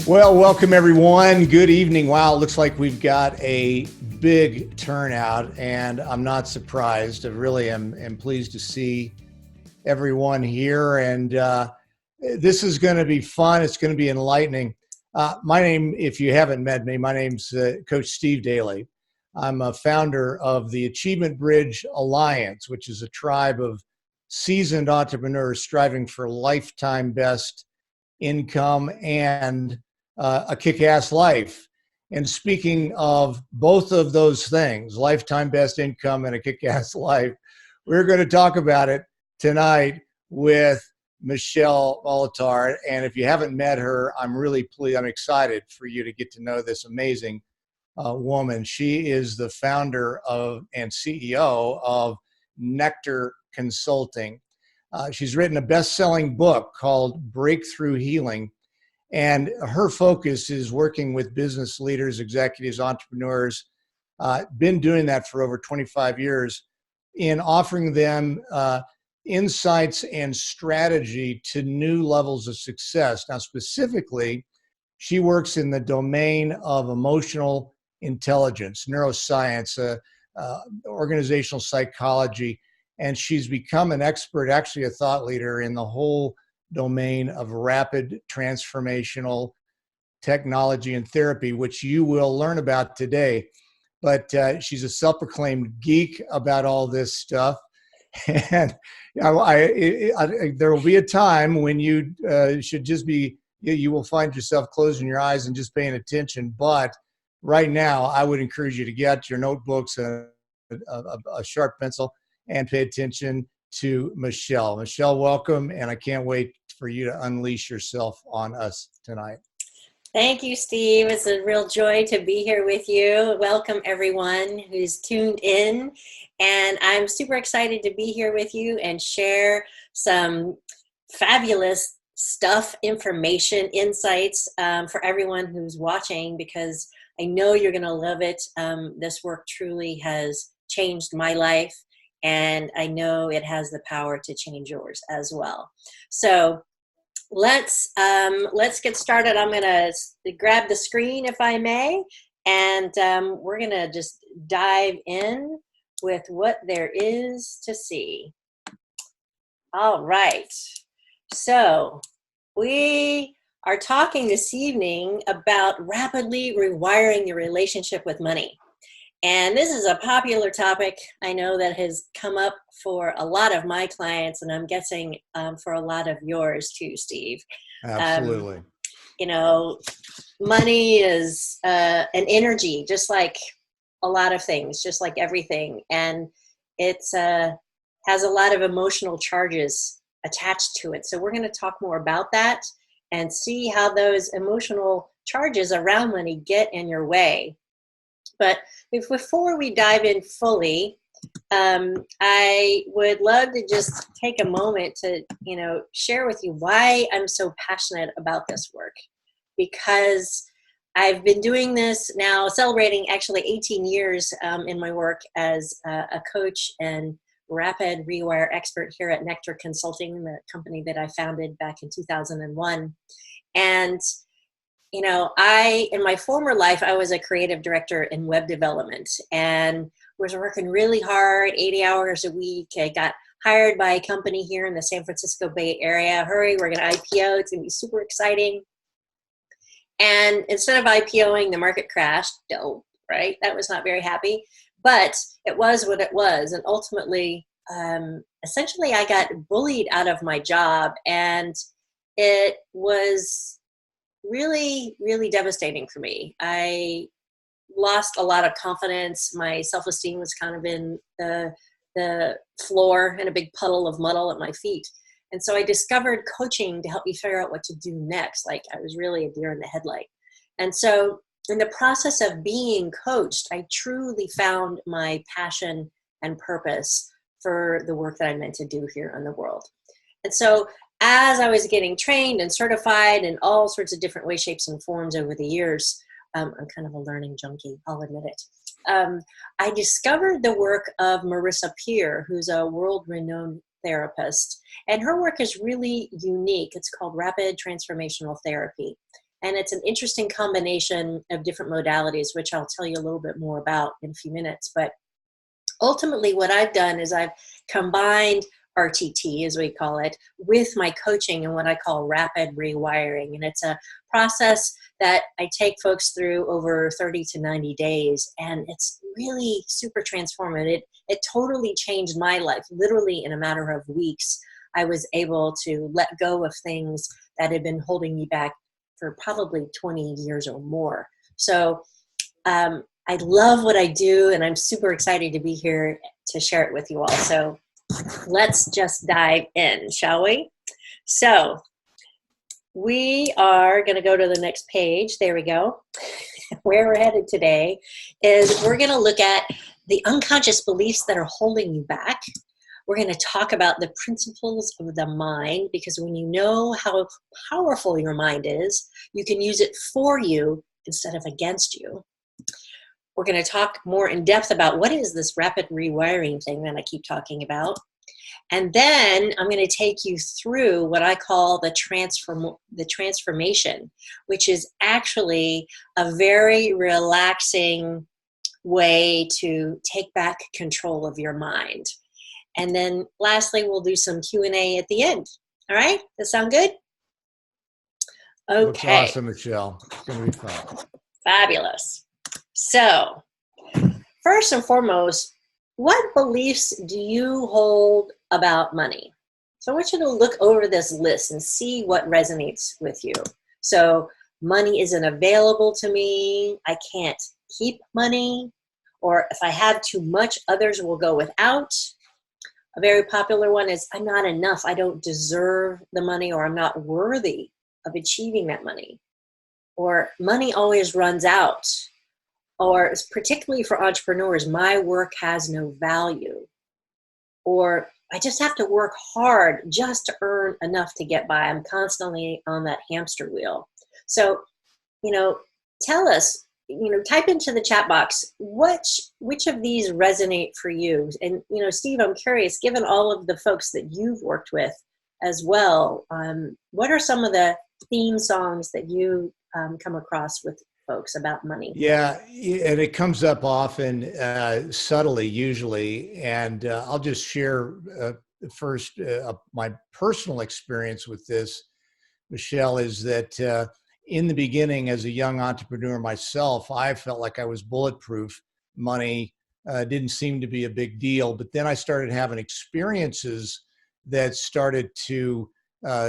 Well, welcome everyone. Good evening. Wow, it looks like we've got a big turnout, and I'm not surprised. I really am pleased to see everyone here, and this is going to be fun. It's going to be enlightening. My name, if you haven't met me, my name's Coach Steve Dailey. I'm a founder of the Achievement Bridge Alliance, which is a tribe of seasoned entrepreneurs striving for lifetime best income and a kick-ass life. And speaking of both of those things, lifetime best income and a kick-ass life, we're going to talk about it tonight with Michele Molitor. And if you haven't met her, I'm really pleased. I'm excited for you to get to know this amazing woman. She is the founder of and CEO of Nectar Consulting. She's written a best-selling book called Breakthrough Healing. And her focus is working with business leaders, executives, entrepreneurs, been doing that for over 25 years, in offering them insights and strategy to new levels of success. Now, specifically, she works in the domain of emotional intelligence, neuroscience, organizational psychology, and she's become an expert, actually a thought leader in the whole domain of rapid transformational technology and therapy, which you will learn about today. But she's a self-proclaimed geek about all this stuff. And there will be a time when you should just be, you will find yourself closing your eyes and just paying attention. But right now, I would encourage you to get your notebooks, a sharp pencil, and pay attention to Michele. Michele, welcome, and I can't wait for you to unleash yourself on us tonight. Thank you, Steve. It's a real joy to be here with you. Welcome, everyone who's tuned in. And I'm super excited to be here with you and share some fabulous stuff, information, insights for everyone who's watching, because I know you're going to love it. This work truly has changed my life, and I know it has the power to change yours as well. So let's get started. I'm gonna grab the screen, if I may, and we're gonna just dive in with what there is to see. All right, so we are talking this evening about rapidly rewiring your relationship with money. And this is a popular topic, I know, that has come up for a lot of my clients, and I'm guessing for a lot of yours too, Steve. Absolutely. Money is an energy, just like a lot of things, just like everything. And it has a lot of emotional charges attached to it. So we're going to talk more about that and see how those emotional charges around money get in your way. But before we dive in fully, I would love to just take a moment to, share with you why I'm so passionate about this work. Because I've been doing this now, celebrating actually 18 years in my work as a coach and Rapid Rewire expert here at Nectar Consulting, the company that I founded back in 2001. And in my former life, I was a creative director in web development and was working really hard, 80 hours a week. I got hired by a company here in the San Francisco Bay Area. Hurry, we're going to IPO. It's going to be super exciting. And instead of IPOing, the market crashed. Dope, right? That was not very happy. But it was what it was. And ultimately, essentially, I got bullied out of my job. And it was really, really devastating for me. I lost a lot of confidence. My self-esteem was kind of in the floor in a big puddle of muddle at my feet. And so I discovered coaching to help me figure out what to do next. Like I was really a deer in the headlight. And so in the process of being coached, I truly found my passion and purpose for the work that I'm meant to do here in the world. And so as I was getting trained and certified in all sorts of different ways, shapes, and forms over the years, I'm kind of a learning junkie, I'll admit it. I discovered the work of Marissa Peer, who's a world-renowned therapist, and her work is really unique. It's called Rapid Transformational Therapy. And it's an interesting combination of different modalities, which I'll tell you a little bit more about in a few minutes. But ultimately, what I've done is I've combined RTT, as we call it, with my coaching and what I call rapid rewiring. And it's a process that I take folks through over 30 to 90 days. And it's really super transformative. It totally changed my life. Literally in a matter of weeks, I was able to let go of things that had been holding me back for probably 20 years or more. So I love what I do, and I'm super excited to be here to share it with you all. So let's just dive in, shall we? So we are going to go to the next page. There we go. Where we're headed today is we're going to look at the unconscious beliefs that are holding you back. We're going to talk about the principles of the mind, because when you know how powerful your mind is, you can use it for you instead of against you. We're going to talk more in depth about what is this rapid rewiring thing that I keep talking about. And then I'm going to take you through what I call the transformation, which is actually a very relaxing way to take back control of your mind. And then lastly, we'll do some Q&A at the end. All right? Does that sound good? Okay. Looks awesome, Michele. It's going to be fun. Fabulous. So, first and foremost, what beliefs do you hold about money? So I want you to look over this list and see what resonates with you. So, money isn't available to me. I can't keep money. Or if I have too much, others will go without. A very popular one is, I'm not enough. I don't deserve the money, or I'm not worthy of achieving that money. Or money always runs out. Or particularly for entrepreneurs, my work has no value. Or I just have to work hard just to earn enough to get by. I'm constantly on that hamster wheel. So, tell us, type into the chat box, which of these resonate for you? And, Steve, I'm curious, given all of the folks that you've worked with as well, what are some of the theme songs that you come across with folks about money? Yeah, and it comes up often, subtly, usually. And I'll just share first my personal experience with this, Michele, is that in the beginning, as a young entrepreneur myself, I felt like I was bulletproof. Money didn't seem to be a big deal. But then I started having experiences that started to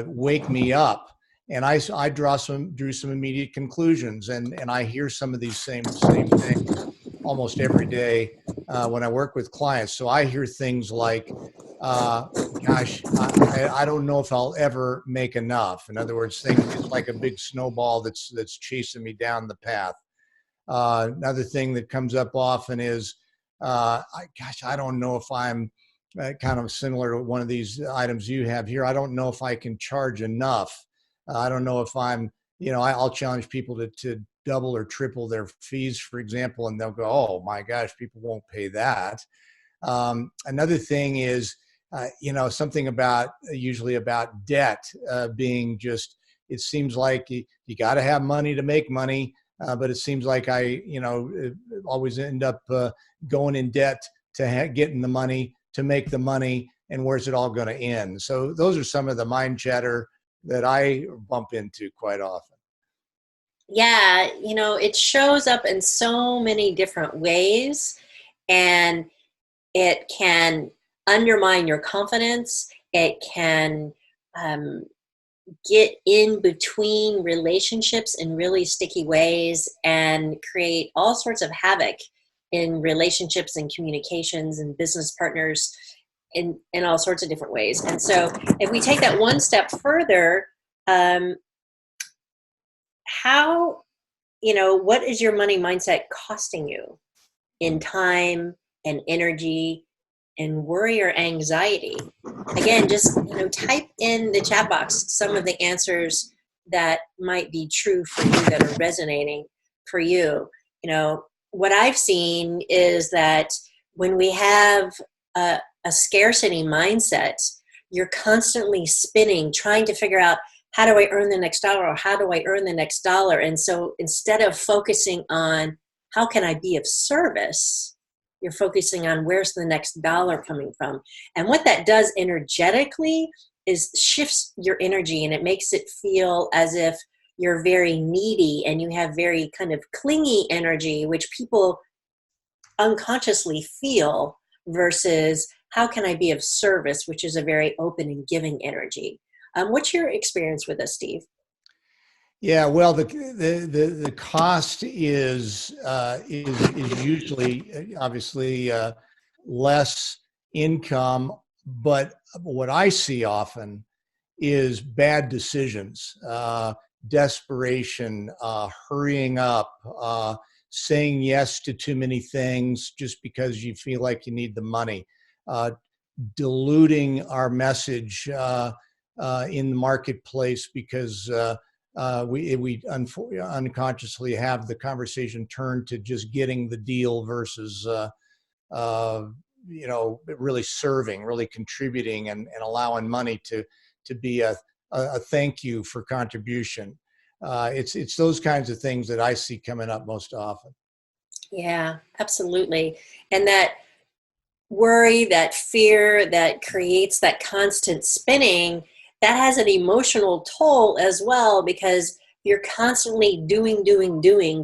wake me up. And I drew some immediate conclusions, and I hear some of these same things almost every day when I work with clients. So I hear things like, "Gosh, I don't know if I'll ever make enough." In other words, it's like a big snowball that's chasing me down the path. Another thing that comes up often is, I don't know if I'm kind of similar to one of these items you have here. I don't know if I can charge enough. I don't know if I'll challenge people to double or triple their fees, for example, and they'll go, "Oh my gosh, people won't pay that." Another thing is, something usually about debt being just, it seems like you got to have money to make money, but it seems like I always end up going in debt to getting the money to make the money, and where's it all going to end? So those are some of the mind chatter that I bump into quite often. Yeah, it shows up in so many different ways, and it can undermine your confidence. It can get in between relationships in really sticky ways and create all sorts of havoc in relationships and communications and business partners in all sorts of different ways. And so if we take that one step further, what is your money mindset costing you in time and energy and worry or anxiety? Again, just type in the chat box some of the answers that might be true for you, that are resonating for you. What I've seen is that when we have a scarcity mindset, you're constantly spinning, trying to figure out how do I earn the next dollar, or how do I earn the next dollar? And so instead of focusing on how can I be of service, you're focusing on where's the next dollar coming from. And what that does energetically is shifts your energy, and it makes it feel as if you're very needy and you have very kind of clingy energy, which people unconsciously feel, versus how can I be of service, which is a very open and giving energy. What's your experience with this, Steve? Yeah, well, the cost is usually obviously less income, but what I see often is bad decisions, desperation, hurrying up, saying yes to too many things just because you feel like you need the money, uh, diluting our message in the marketplace because we unconsciously have the conversation turn to just getting the deal versus uh, really serving, really contributing, and allowing money to be a thank you for contribution. It's those kinds of things that I see coming up most often. Yeah, absolutely. And that worry, that fear that creates that constant spinning, that has an emotional toll as well, because you're constantly doing,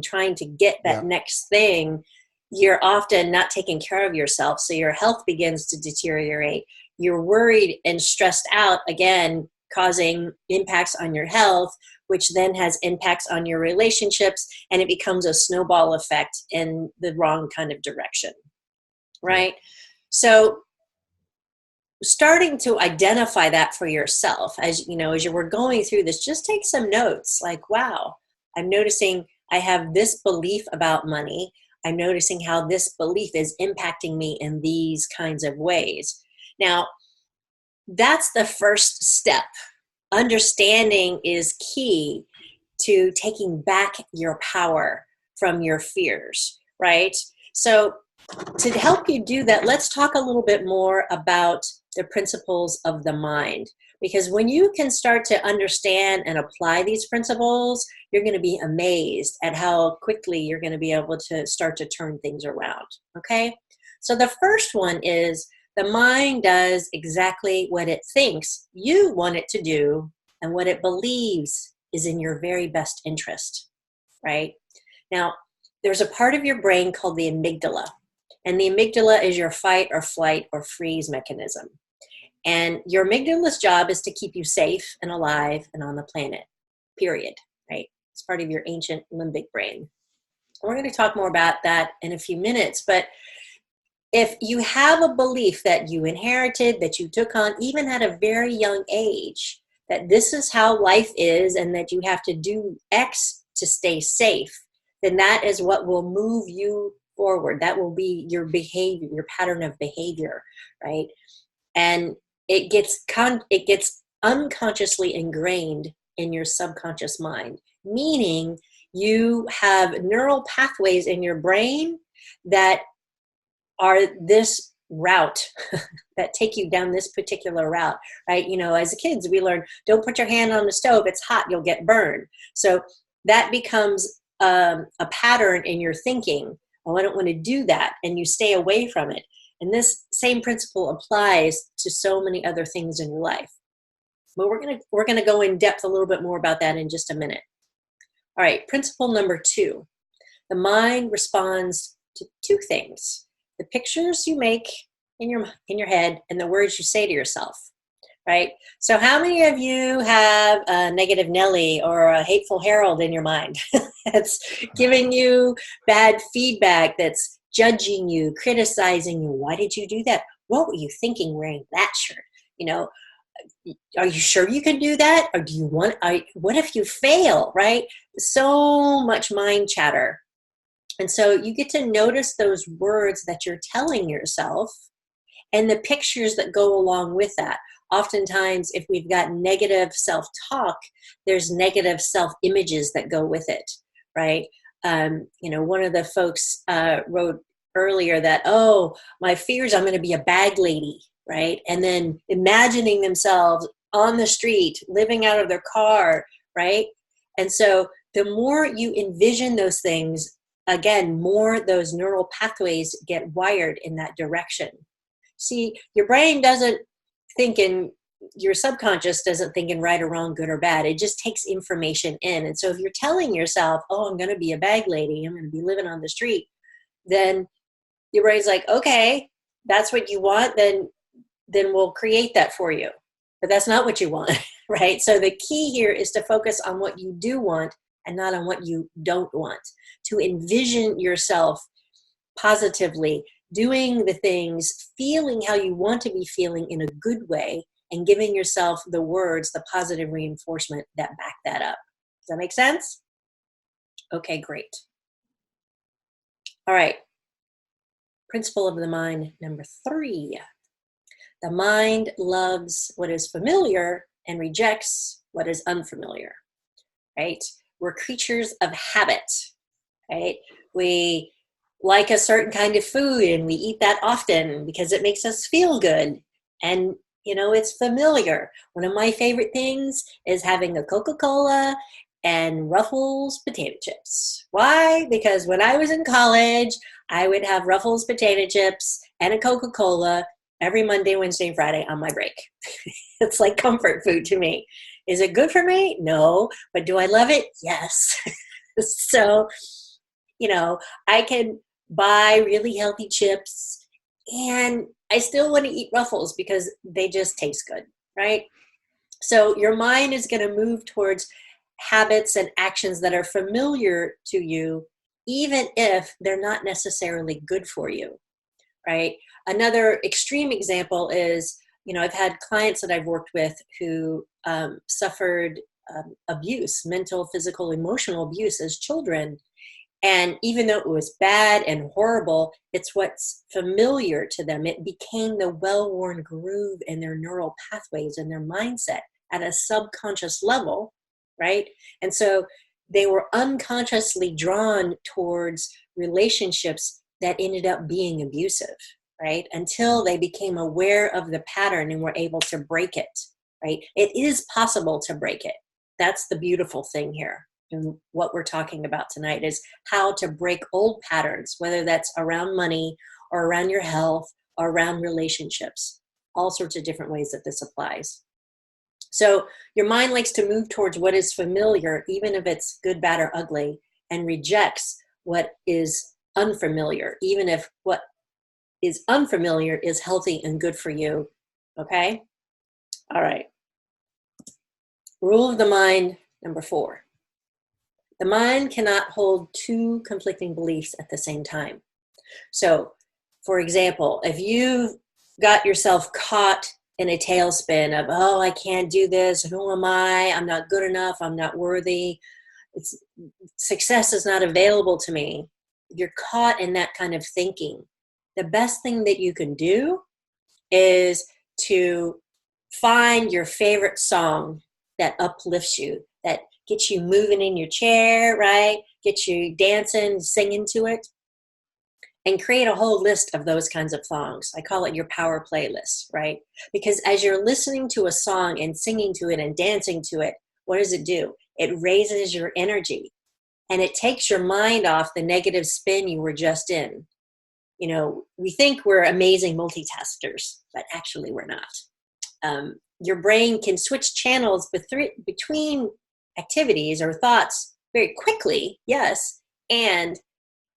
trying to get that Yeah, next thing. You're often not taking care of yourself. So your health begins to deteriorate. You're worried and stressed out, again, causing impacts on your health, which then has impacts on your relationships. And it becomes a snowball effect in the wrong kind of direction, yeah. right? So starting to identify that for yourself, as you know, as you were going through this, just take some notes like, wow, I'm noticing I have this belief about money. I'm noticing how this belief is impacting me in these kinds of ways. Now, that's the first step. Understanding is key to taking back your power from your fears, right? So to help you do that, let's talk a little bit more about the principles of the mind. Because when you can start to understand and apply these principles, you're going to be amazed at how quickly you're going to be able to start to turn things around. Okay? So the first one is the mind does exactly what it thinks you want it to do and what it believes is in your very best interest, right? Now, there's a part of your brain called the amygdala. And the amygdala is your fight or flight or freeze mechanism. And your amygdala's job is to keep you safe and alive and on the planet, period, right? It's part of your ancient limbic brain. We're going to talk more about that in a few minutes. But if you have a belief that you inherited, that you took on, even at a very young age, that this is how life is and that you have to do X to stay safe, then that is what will move you forward. That will be your behavior, your pattern of behavior, right? And it gets unconsciously ingrained in your subconscious mind, meaning you have neural pathways in your brain that are this route that take you down this particular route, right? You know, as kids, we learn, don't put your hand on the stove, it's hot, you'll get burned. So that becomes a pattern in your thinking. Oh, I don't want to do that. And you stay away from it. And this same principle applies to so many other things in your life. But we're gonna go in depth a little bit more about that in just a minute. All right, principle number 2. The mind responds to 2 things: the pictures you make in your head and the words you say to yourself, right? So how many of you have a negative Nelly or a hateful Harold in your mind that's giving you bad feedback, that's judging you, criticizing you? Why did you do that? What were you thinking wearing that shirt? You know, are you sure you can do that? Or do you what if you fail, right? So much mind chatter. And so you get to notice those words that you're telling yourself and the pictures that go along with that. Oftentimes, if we've got negative self-talk, there's negative self-images that go with it, right? One of the folks wrote earlier that, oh, my fears, I'm going to be a bag lady, right? And then imagining themselves on the street, living out of their car, right? And so the more you envision those things, again, more those neural pathways get wired in that direction. See, your brain doesn't think in, your subconscious doesn't think in right or wrong, good or bad. It just takes information in. And so if you're telling yourself, oh, I'm going to be a bag lady, I'm going to be living on the street, then your brain's like, okay, that's what you want, then we'll create that for you. But that's not what you want, right? So the key here is to focus on what you do want and not on what you don't want. To envision yourself positively, doing the things, feeling how you want to be feeling in a good way, and giving yourself the words, the positive reinforcement that back that up. Does that make sense? Okay, great. All right. Principle of the mind number 3. The mind loves what is familiar and rejects what is unfamiliar, right? We're creatures of habit, right? We like a certain kind of food and we eat that often because it makes us feel good. And, it's familiar. One of my favorite things is having a Coca-Cola and Ruffles potato chips. Why? Because when I was in college, I would have Ruffles potato chips and a Coca-Cola every Monday, Wednesday, and Friday on my break. It's like comfort food to me. Is it good for me? No. But do I love it? Yes. So, I can buy really healthy chips and I still want to eat Ruffles because they just taste good, right? So your mind is going to move towards habits and actions that are familiar to you, even if they're not necessarily good for you, right? Another extreme example is, I've had clients that I've worked with who suffered abuse, mental, physical, emotional abuse as children. And even though it was bad and horrible, it's what's familiar to them. It became the well-worn groove in their neural pathways and their mindset at a subconscious level, right? And so they were unconsciously drawn towards relationships that ended up being abusive, right? Until they became aware of the pattern and were able to break it, right? It is possible to break it. That's the beautiful thing here. And what we're talking about tonight is how to break old patterns, whether that's around money or around your health or around relationships, all sorts of different ways that this applies. So your mind likes to move towards what is familiar, even if it's good, bad, or ugly, and rejects what is unfamiliar, even if what is unfamiliar is healthy and good for you. Okay? All right. Rule of the mind number 4. The mind cannot hold 2 conflicting beliefs at the same time. So, for example, if you've got yourself caught in a tailspin of, oh, I can't do this, who am I, I'm not good enough, I'm not worthy, success is not available to me, you're caught in that kind of thinking, the best thing that you can do is to find your favorite song that uplifts you, that gets you moving in your chair, right? Get you dancing, singing to it, and create a whole list of those kinds of songs. I call it your power playlist, right? Because as you're listening to a song and singing to it and dancing to it, what does it do? It raises your energy and it takes your mind off the negative spin you were just in. We think we're amazing multitaskers, but actually we're not. Your brain can switch channels between activities or thoughts very quickly, yes, and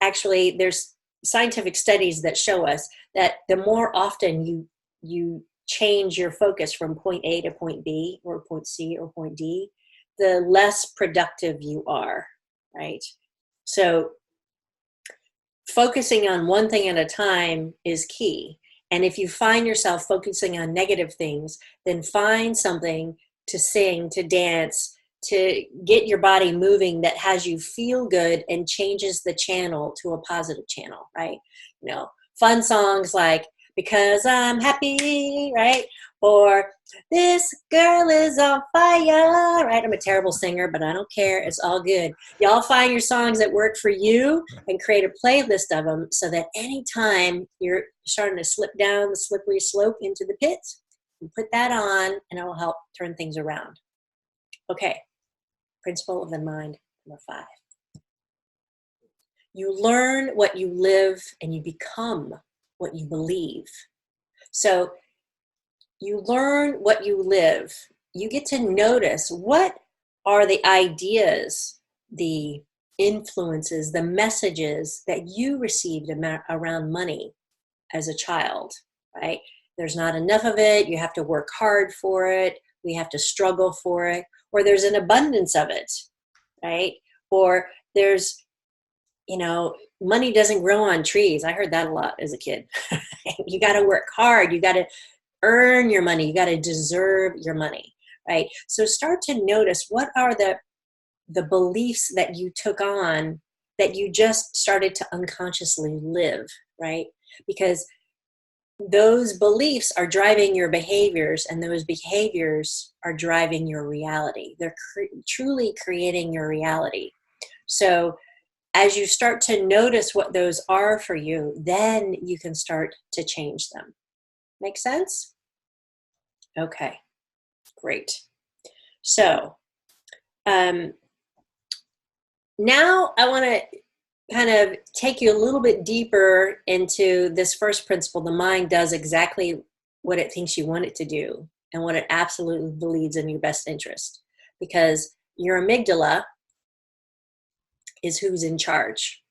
actually there's scientific studies that show us that the more often you change your focus from point A to point B or point C or point D, the less productive you are, right? So focusing on one thing at a time is key. And if you find yourself focusing on negative things, then find something to sing, to dance, to get your body moving that has you feel good and changes the channel to a positive channel, right? Fun songs like Because I'm Happy, right? Or This Girl is on Fire, right? I'm a terrible singer, but I don't care. It's all good. Y'all find your songs that work for you and create a playlist of them so that anytime you're starting to slip down the slippery slope into the pit, You put that on and it will help turn things around. Okay, principle of the mind number 5. You learn what you live and you become what you believe. So you learn what you live. You get to notice what are the ideas, the influences, the messages that you received around money as a child, right? There's not enough of it. You have to work hard for it. We have to struggle for it. Or there's an abundance of it, right? Or there's, money doesn't grow on trees. I heard that a lot as a kid. You got to work hard. You got to earn your money. You got to deserve your money, right? So start to notice what are the beliefs that you took on that you just started to unconsciously live, right? Because those beliefs are driving your behaviors, and those behaviors are driving your reality. They're truly creating your reality. So as you start to notice what those are for you, then you can start to change them. Make sense? Okay, great. So now I want to kind of take you a little bit deeper into this first principle. The mind does exactly what it thinks you want it to do and what it absolutely believes in your best interest, because your amygdala is who's in charge.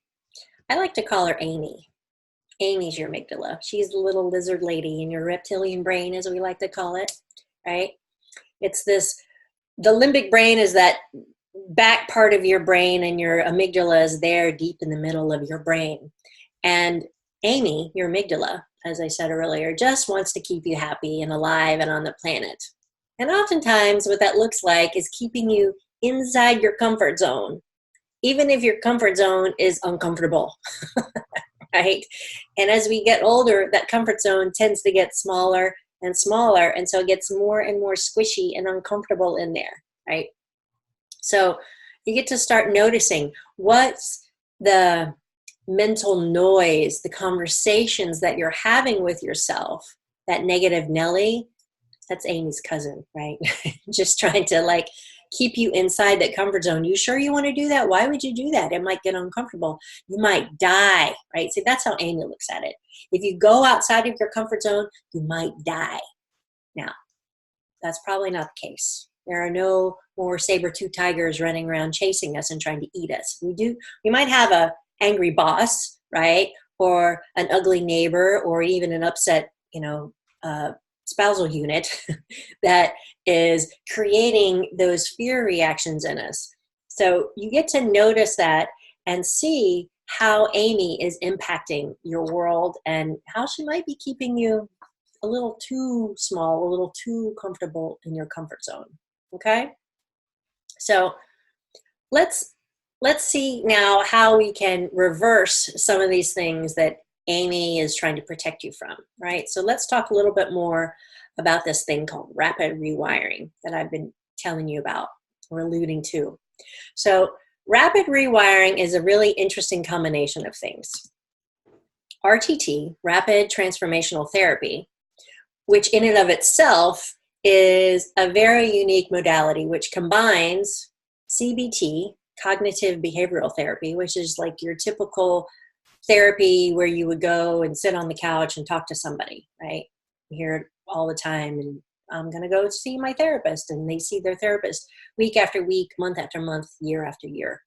I like to call her Amy. Amy's your amygdala. She's the little lizard lady in your reptilian brain, as we like to call it, right? It's the limbic brain is that back part of your brain, and your amygdala is there deep in the middle of your brain. And Amy, your amygdala, as I said earlier, just wants to keep you happy and alive and on the planet. And oftentimes what that looks like is keeping you inside your comfort zone, even if your comfort zone is uncomfortable, right? And as we get older, that comfort zone tends to get smaller and smaller, and so it gets more and more squishy and uncomfortable in there, right? So you get to start noticing what's the mental noise, the conversations that you're having with yourself. That negative Nelly, that's Amy's cousin, right? Just trying to keep you inside that comfort zone. You sure you want to do that? Why would you do that? It might get uncomfortable. You might die, right? See, that's how Amy looks at it. If you go outside of your comfort zone, you might die. Now, that's probably not the case. There are no more saber-toothed tigers running around chasing us and trying to eat us. We might have a angry boss, right? Or an ugly neighbor, or even an upset, spousal unit that is creating those fear reactions in us. So you get to notice that and see how Amy is impacting your world and how she might be keeping you a little too small, a little too comfortable in your comfort zone. Okay? So let's see now how we can reverse some of these things that Amy is trying to protect you from, right? So let's talk a little bit more about this thing called rapid rewiring that I've been telling you about or alluding to. So rapid rewiring is a really interesting combination of things. RTT, rapid transformational therapy, which in and of itself is a very unique modality which combines CBT, cognitive behavioral therapy, which is like your typical therapy where you would go and sit on the couch and talk to somebody, right? You hear it all the time, and I'm going to go see my therapist, and they see their therapist week after week, month after month, year after year.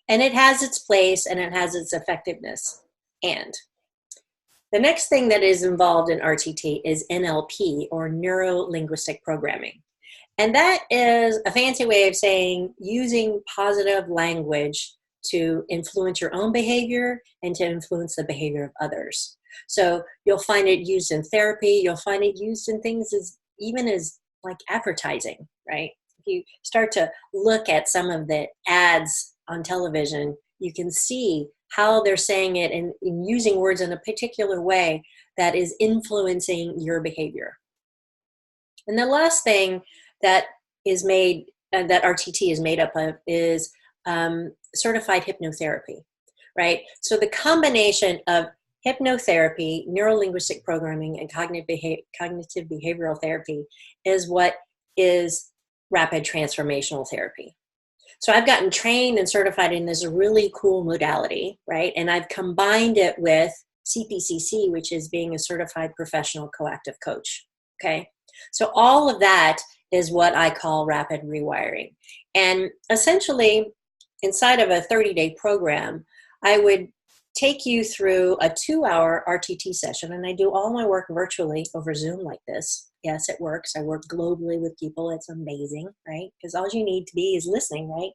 And it has its place and it has its effectiveness. And the next thing that is involved in RTT is NLP, or neuro-linguistic programming. And that is a fancy way of saying using positive language to influence your own behavior and to influence the behavior of others. So you'll find it used in therapy. You'll find it used in things even as like advertising, right? If you start to look at some of the ads on television, you can see how they're saying it and using words in a particular way that is influencing your behavior. And the last thing that is made, that RTT is made up of, is certified hypnotherapy, right? So the combination of hypnotherapy, neurolinguistic programming, and cognitive behavioral therapy is what is rapid transformational therapy. So I've gotten trained and certified in this really cool modality, right? And I've combined it with CPCC, which is being a certified professional coactive coach, okay? So all of that is what I call rapid rewiring. And essentially, inside of a 30-day program, I would take you through a 2-hour RTT session, and I do all my work virtually over Zoom like this. Yes, it works. I work globally with people. It's amazing, right? Because all you need to be is listening, right?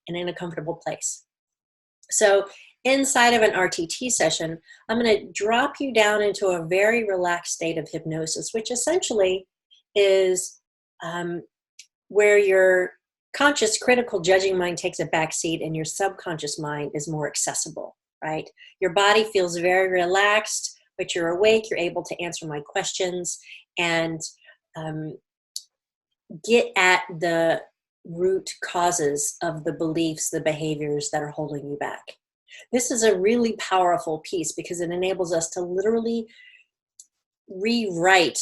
And in a comfortable place. So inside of an RTT session, I'm going to drop you down into a very relaxed state of hypnosis, which essentially is where your conscious, critical, judging mind takes a back seat and your subconscious mind is more accessible, right? Your body feels very relaxed, but you're awake. You're able to answer my questions and get at the root causes of the beliefs, the behaviors that are holding you back. This is a really powerful piece because it enables us to literally rewrite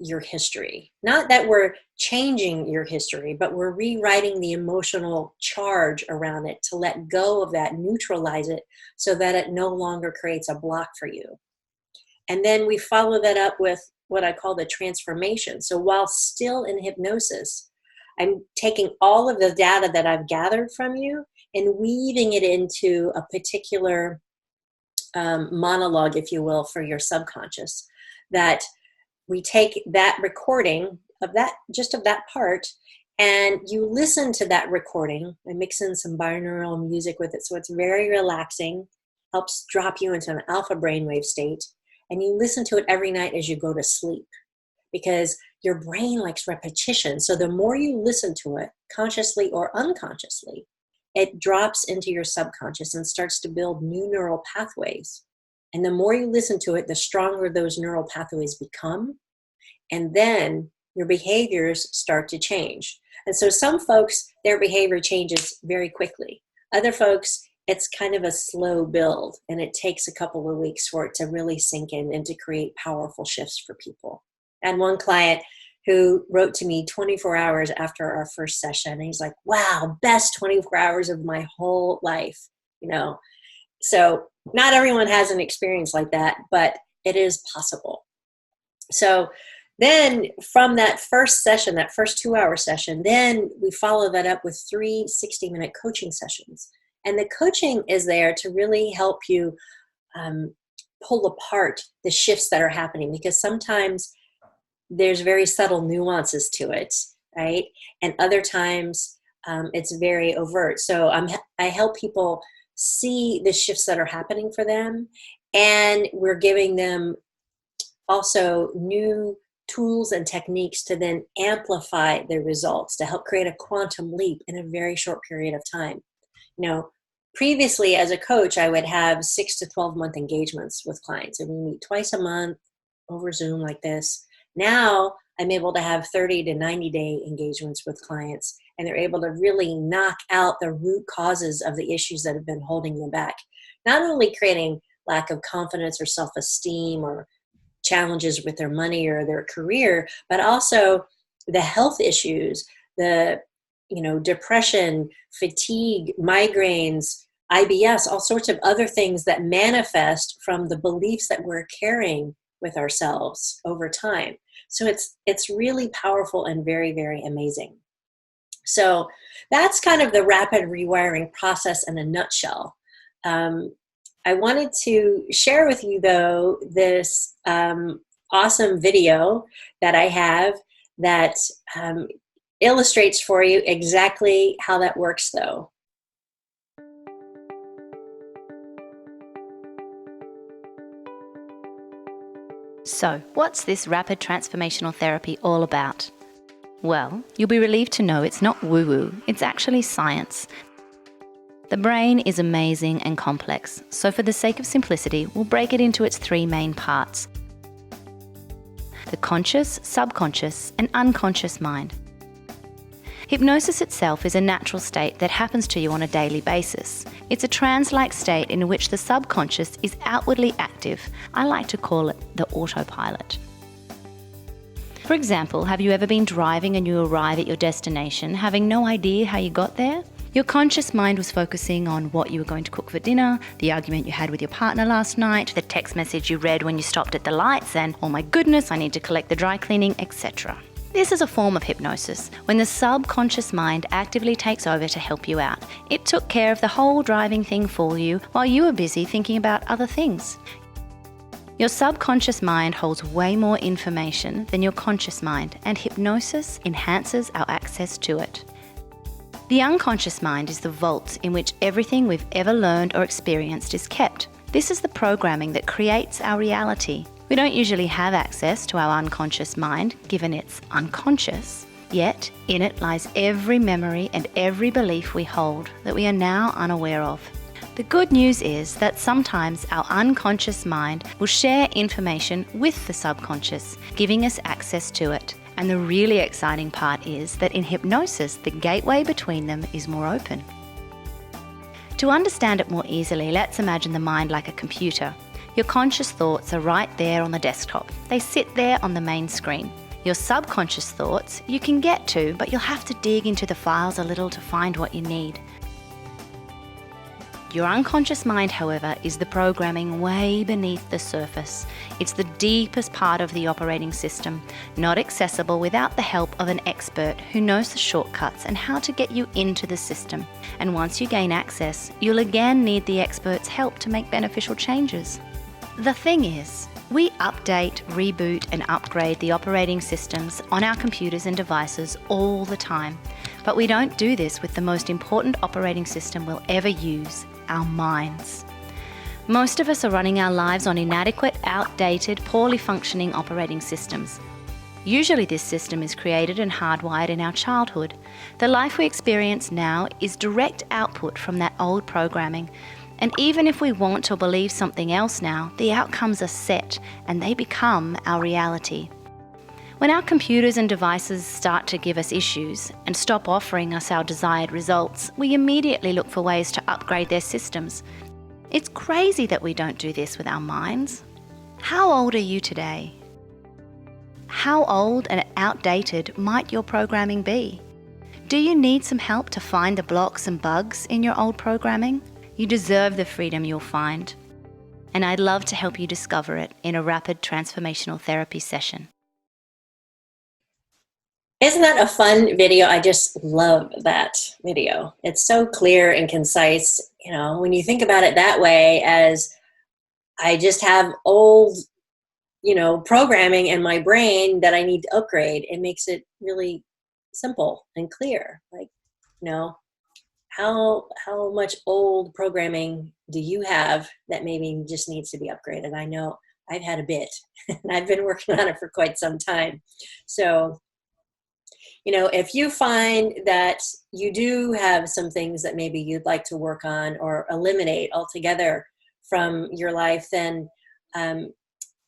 your history. Not that we're changing your history, but we're rewriting the emotional charge around it to let go of that, neutralize it so that it no longer creates a block for you. And then we follow that up with what I call the transformation. So while still in hypnosis, I'm taking all of the data that I've gathered from you and weaving it into a particular monologue, if you will, for your subconscious. That we take that recording of that, just of that part, and you listen to that recording. I mix in some binaural music with it, so it's very relaxing, helps drop you into an alpha brainwave state, and you listen to it every night as you go to sleep, because your brain likes repetition. So the more you listen to it, consciously or unconsciously, it drops into your subconscious and starts to build new neural pathways. And the more you listen to it, the stronger those neural pathways become. And then your behaviors start to change. And so some folks, their behavior changes very quickly. Other folks, it's kind of a slow build, and it takes a couple of weeks for it to really sink in and to create powerful shifts for people. And one client who wrote to me 24 hours after our first session, and he's like, wow, best 24 hours of my whole life, you know. So not everyone has an experience like that, but it is possible. So then from that first session, that first 2-hour session, then we follow that up with 3 60-minute coaching sessions. And the coaching is there to really help you pull apart the shifts that are happening, because sometimes there's very subtle nuances to it, right? And other times it's very overt. So I help people see the shifts that are happening for them, and we're giving them also new tools and techniques to then amplify their results, to help create a quantum leap in a very short period of time. You know, previously as a coach, I would have 6 to 12 month engagements with clients, and we meet twice a month over Zoom like this. Now I'm able to have 30 to 90-day engagements with clients, and they're able to really knock out the root causes of the issues that have been holding them back. Not only creating lack of confidence or self-esteem or challenges with their money or their career, but also the health issues, the depression, fatigue, migraines, IBS, all sorts of other things that manifest from the beliefs that we're carrying with ourselves over time. So it's really powerful and very, very amazing. So that's kind of the rapid rewiring process in a nutshell. I wanted to share with you, though, this awesome video that I have that illustrates for you exactly how that works, though. So, what's this rapid transformational therapy all about? Well, you'll be relieved to know it's not woo-woo, it's actually science. The brain is amazing and complex, so for the sake of simplicity, we'll break it into its 3 main parts: the conscious, subconscious, and unconscious mind. Hypnosis itself is a natural state that happens to you on a daily basis. It's a trance-like state in which the subconscious is outwardly active. I like to call it the autopilot. For example, have you ever been driving and you arrive at your destination having no idea how you got there? Your conscious mind was focusing on what you were going to cook for dinner, the argument you had with your partner last night, the text message you read when you stopped at the lights, and, oh my goodness, I need to collect the dry cleaning, etc. This is a form of hypnosis, when the subconscious mind actively takes over to help you out. It took care of the whole driving thing for you while you were busy thinking about other things. Your subconscious mind holds way more information than your conscious mind, and hypnosis enhances our access to it. The unconscious mind is the vault in which everything we've ever learned or experienced is kept. This is the programming that creates our reality. We don't usually have access to our unconscious mind, given it's unconscious, yet in it lies every memory and every belief we hold that we are now unaware of. The good news is that sometimes our unconscious mind will share information with the subconscious, giving us access to it. And the really exciting part is that in hypnosis, the gateway between them is more open. To understand it more easily, let's imagine the mind like a computer. Your conscious thoughts are right there on the desktop. They sit there on the main screen. Your subconscious thoughts you can get to, but you'll have to dig into the files a little to find what you need. Your unconscious mind, however, is the programming way beneath the surface. It's the deepest part of the operating system, not accessible without the help of an expert who knows the shortcuts and how to get you into the system. And once you gain access, you'll again need the expert's help to make beneficial changes. The thing is, we update, reboot, and upgrade the operating systems on our computers and devices all the time. But we don't do this with the most important operating system we'll ever use, our minds. Most of us are running our lives on inadequate, outdated, poorly functioning operating systems. Usually this system is created and hardwired in our childhood. The life we experience now is direct output from that old programming. And even if we want or believe something else now, the outcomes are set and they become our reality. When our computers and devices start to give us issues and stop offering us our desired results, we immediately look for ways to upgrade their systems. It's crazy that we don't do this with our minds. How old are you today? How old and outdated might your programming be? Do you need some help to find the blocks and bugs in your old programming? You deserve the freedom you'll find. And I'd love to help you discover it in a rapid transformational therapy session. Isn't that a fun video? I just love that video. It's so clear and concise. You know, when you think about it that way, as I just have old, programming in my brain that I need to upgrade, it makes it really simple and clear. Like, how much old programming do you have that maybe just needs to be upgraded? I know I've had a bit, and I've been working on it for quite some time. So, if you find that you do have some things that maybe you'd like to work on or eliminate altogether from your life, then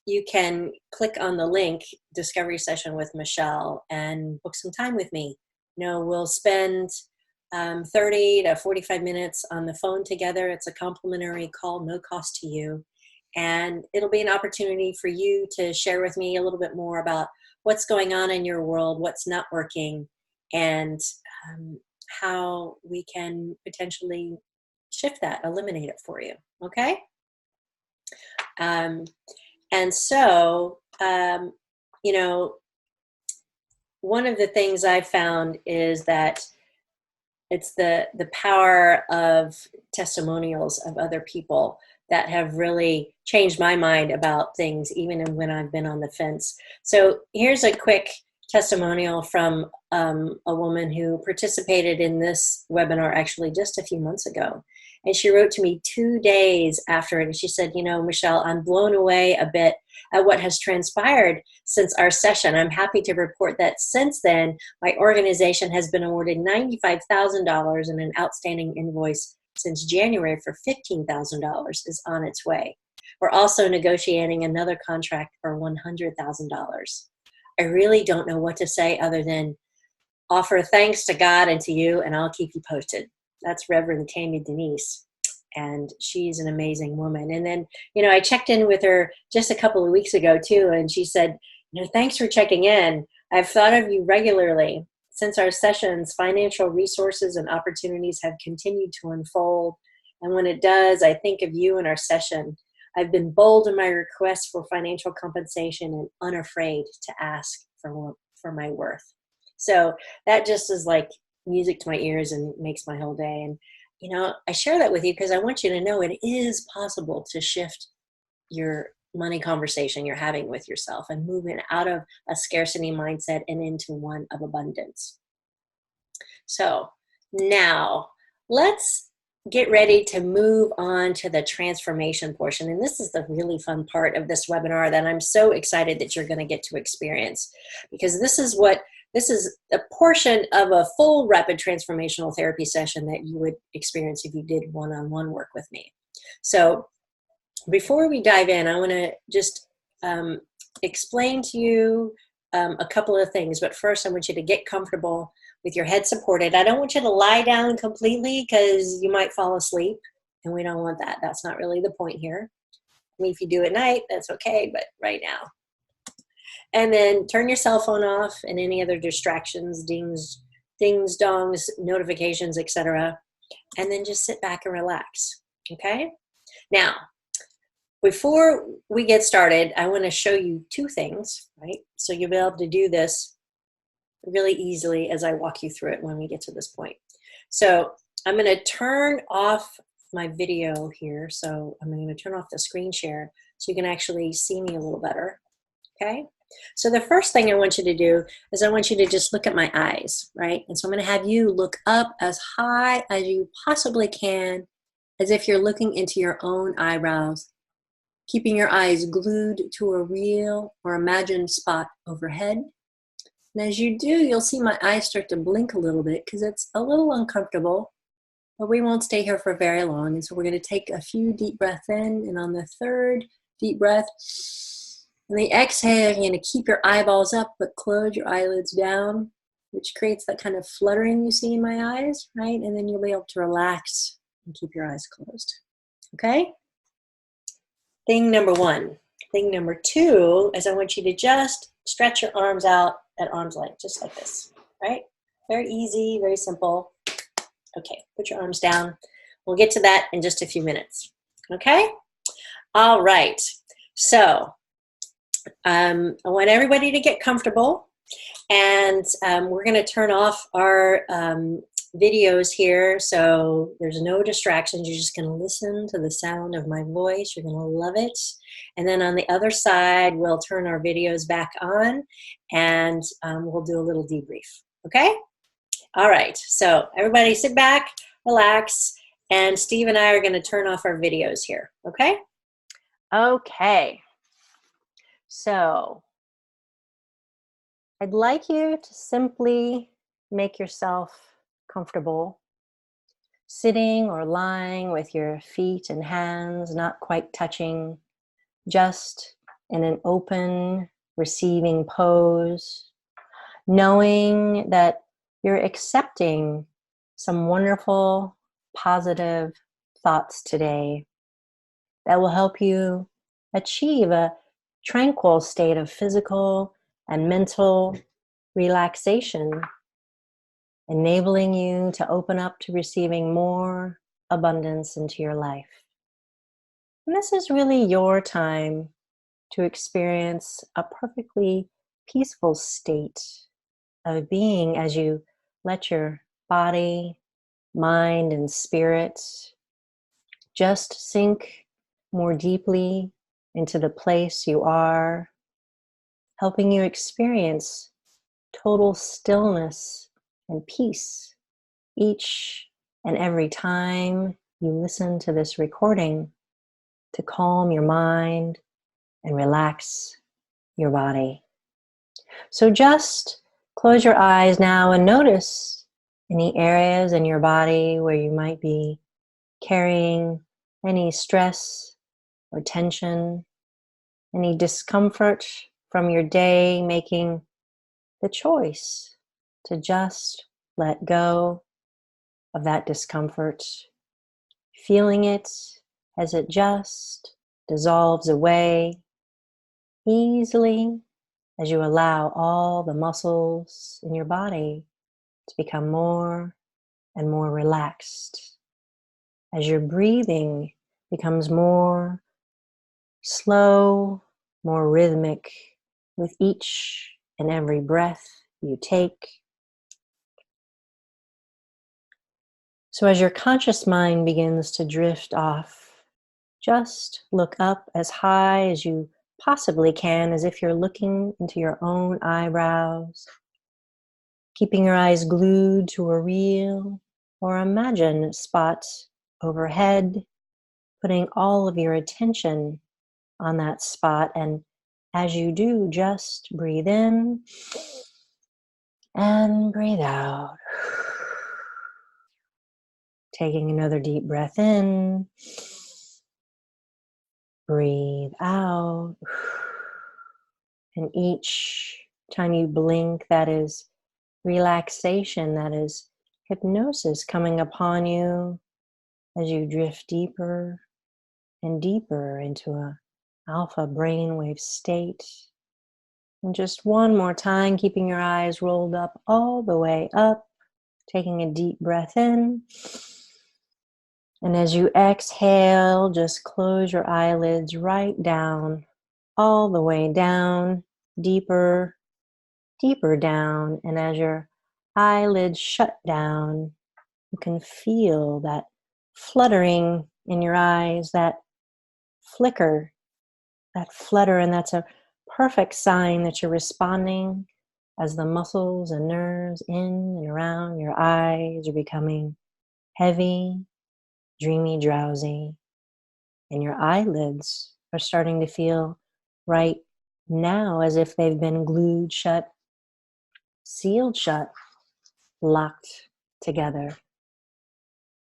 you can click on the link, Discovery Session with Michele, and book some time with me. We'll spend 30 to 45 minutes on the phone together. It's a complimentary call, no cost to you. And it'll be an opportunity for you to share with me a little bit more about what's going on in your world, what's not working, and how we can potentially shift that, eliminate it for you. Okay? And so, one of the things I found is that it's the power of testimonials of other people that have really changed my mind about things, even when I've been on the fence. So here's a quick testimonial from a woman who participated in this webinar actually just a few months ago. And she wrote to me 2 days after it. And she said, Michele, I'm blown away a bit at what has transpired since our session. I'm happy to report that since then, my organization has been awarded $95,000 and an outstanding invoice since January for $15,000 is on its way. We're also negotiating another contract for $100,000. I really don't know what to say other than offer thanks to God and to you, and I'll keep you posted. That's Reverend Tammy Denise. And she's an amazing woman. And then, I checked in with her just a couple of weeks ago too. And she said, thanks for checking in. I've thought of you regularly. Since our sessions, financial resources and opportunities have continued to unfold. And when it does, I think of you in our session. I've been bold in my request for financial compensation and unafraid to ask for my worth. So that just is like music to my ears and makes my whole day. And I share that with you because I want you to know it is possible to shift your money conversation you're having with yourself and move it out of a scarcity mindset and into one of abundance. So now let's get ready to move on to the transformation portion. And this is the really fun part of this webinar that I'm so excited that you're going to get to experience, because this is a portion of a full rapid transformational therapy session that you would experience if you did one-on-one work with me. So before we dive in, I want to just explain to you a couple of things. But first, I want you to get comfortable with your head supported. I don't want you to lie down completely because you might fall asleep, and we don't want that. That's not really the point here. I mean, if you do at night, that's okay, but right now. And then turn your cell phone off and any other distractions, dings, dongs, notifications, etc. And then just sit back and relax, okay? Now, before we get started, I want to show you two things, right? So you'll be able to do this really easily as I walk you through it when we get to this point. So I'm going to turn off my video here. So I'm going to turn off the screen share so you can actually see me a little better, okay? So the first thing I want you to do is I want you to just look at my eyes, right? And so I'm going to have you look up as high as you possibly can, as if you're looking into your own eyebrows, keeping your eyes glued to a real or imagined spot overhead. And as you do, you'll see my eyes start to blink a little bit because it's a little uncomfortable, but we won't stay here for very long. And so we're going to take a few deep breaths in, and on the third deep breath, and the exhale, you're going to keep your eyeballs up, but close your eyelids down, which creates that kind of fluttering you see in my eyes, right? And then you'll be able to relax and keep your eyes closed, okay? Thing number one. Thing number two is I want you to just stretch your arms out at arm's length, just like this, right? Very easy, very simple. Okay, put your arms down. We'll get to that in just a few minutes, okay? All right, so I want everybody to get comfortable, and we're going to turn off our videos here, so there's no distractions. You're just going to listen to the sound of my voice. You're going to love it. And then on the other side, we'll turn our videos back on, and we'll do a little debrief, okay? All right, so everybody sit back, relax, and Steve and I are going to turn off our videos here, okay? Okay. So I'd like you to simply make yourself comfortable, sitting or lying with your feet and hands not quite touching, just in an open, receiving pose, knowing that you're accepting some wonderful, positive thoughts today that will help you achieve a tranquil state of physical and mental relaxation, enabling you to open up to receiving more abundance into your life. And this is really your time to experience a perfectly peaceful state of being as you let your body, mind, and spirit just sink more deeply into the place you are, helping you experience total stillness and peace each and every time you listen to this recording, to calm your mind and relax your body. So just close your eyes now and notice any areas in your body where you might be carrying any stress or tension, any discomfort from your day, making the choice to just let go of that discomfort, feeling it as it just dissolves away easily as you allow all the muscles in your body to become more and more relaxed, as your breathing becomes more slow, more rhythmic with each and every breath you take. So as your conscious mind begins to drift off, just look up as high as you possibly can, as if you're looking into your own eyebrows, keeping your eyes glued to a real or imagined spot overhead, putting all of your attention on that spot. And as you do, just breathe in and breathe out. Taking another deep breath in, breathe out. And each time you blink, that is relaxation, that is hypnosis coming upon you as you drift deeper and deeper into a alpha brainwave state. And just one more time, keeping your eyes rolled up all the way up, taking a deep breath in. And as you exhale, just close your eyelids right down, all the way down, deeper, deeper down. And as your eyelids shut down, you can feel that fluttering in your eyes, that flicker, that flutter, and that's a perfect sign that you're responding as the muscles and nerves in and around your eyes are becoming heavy, dreamy, drowsy, and your eyelids are starting to feel right now as if they've been glued shut, sealed shut, locked together.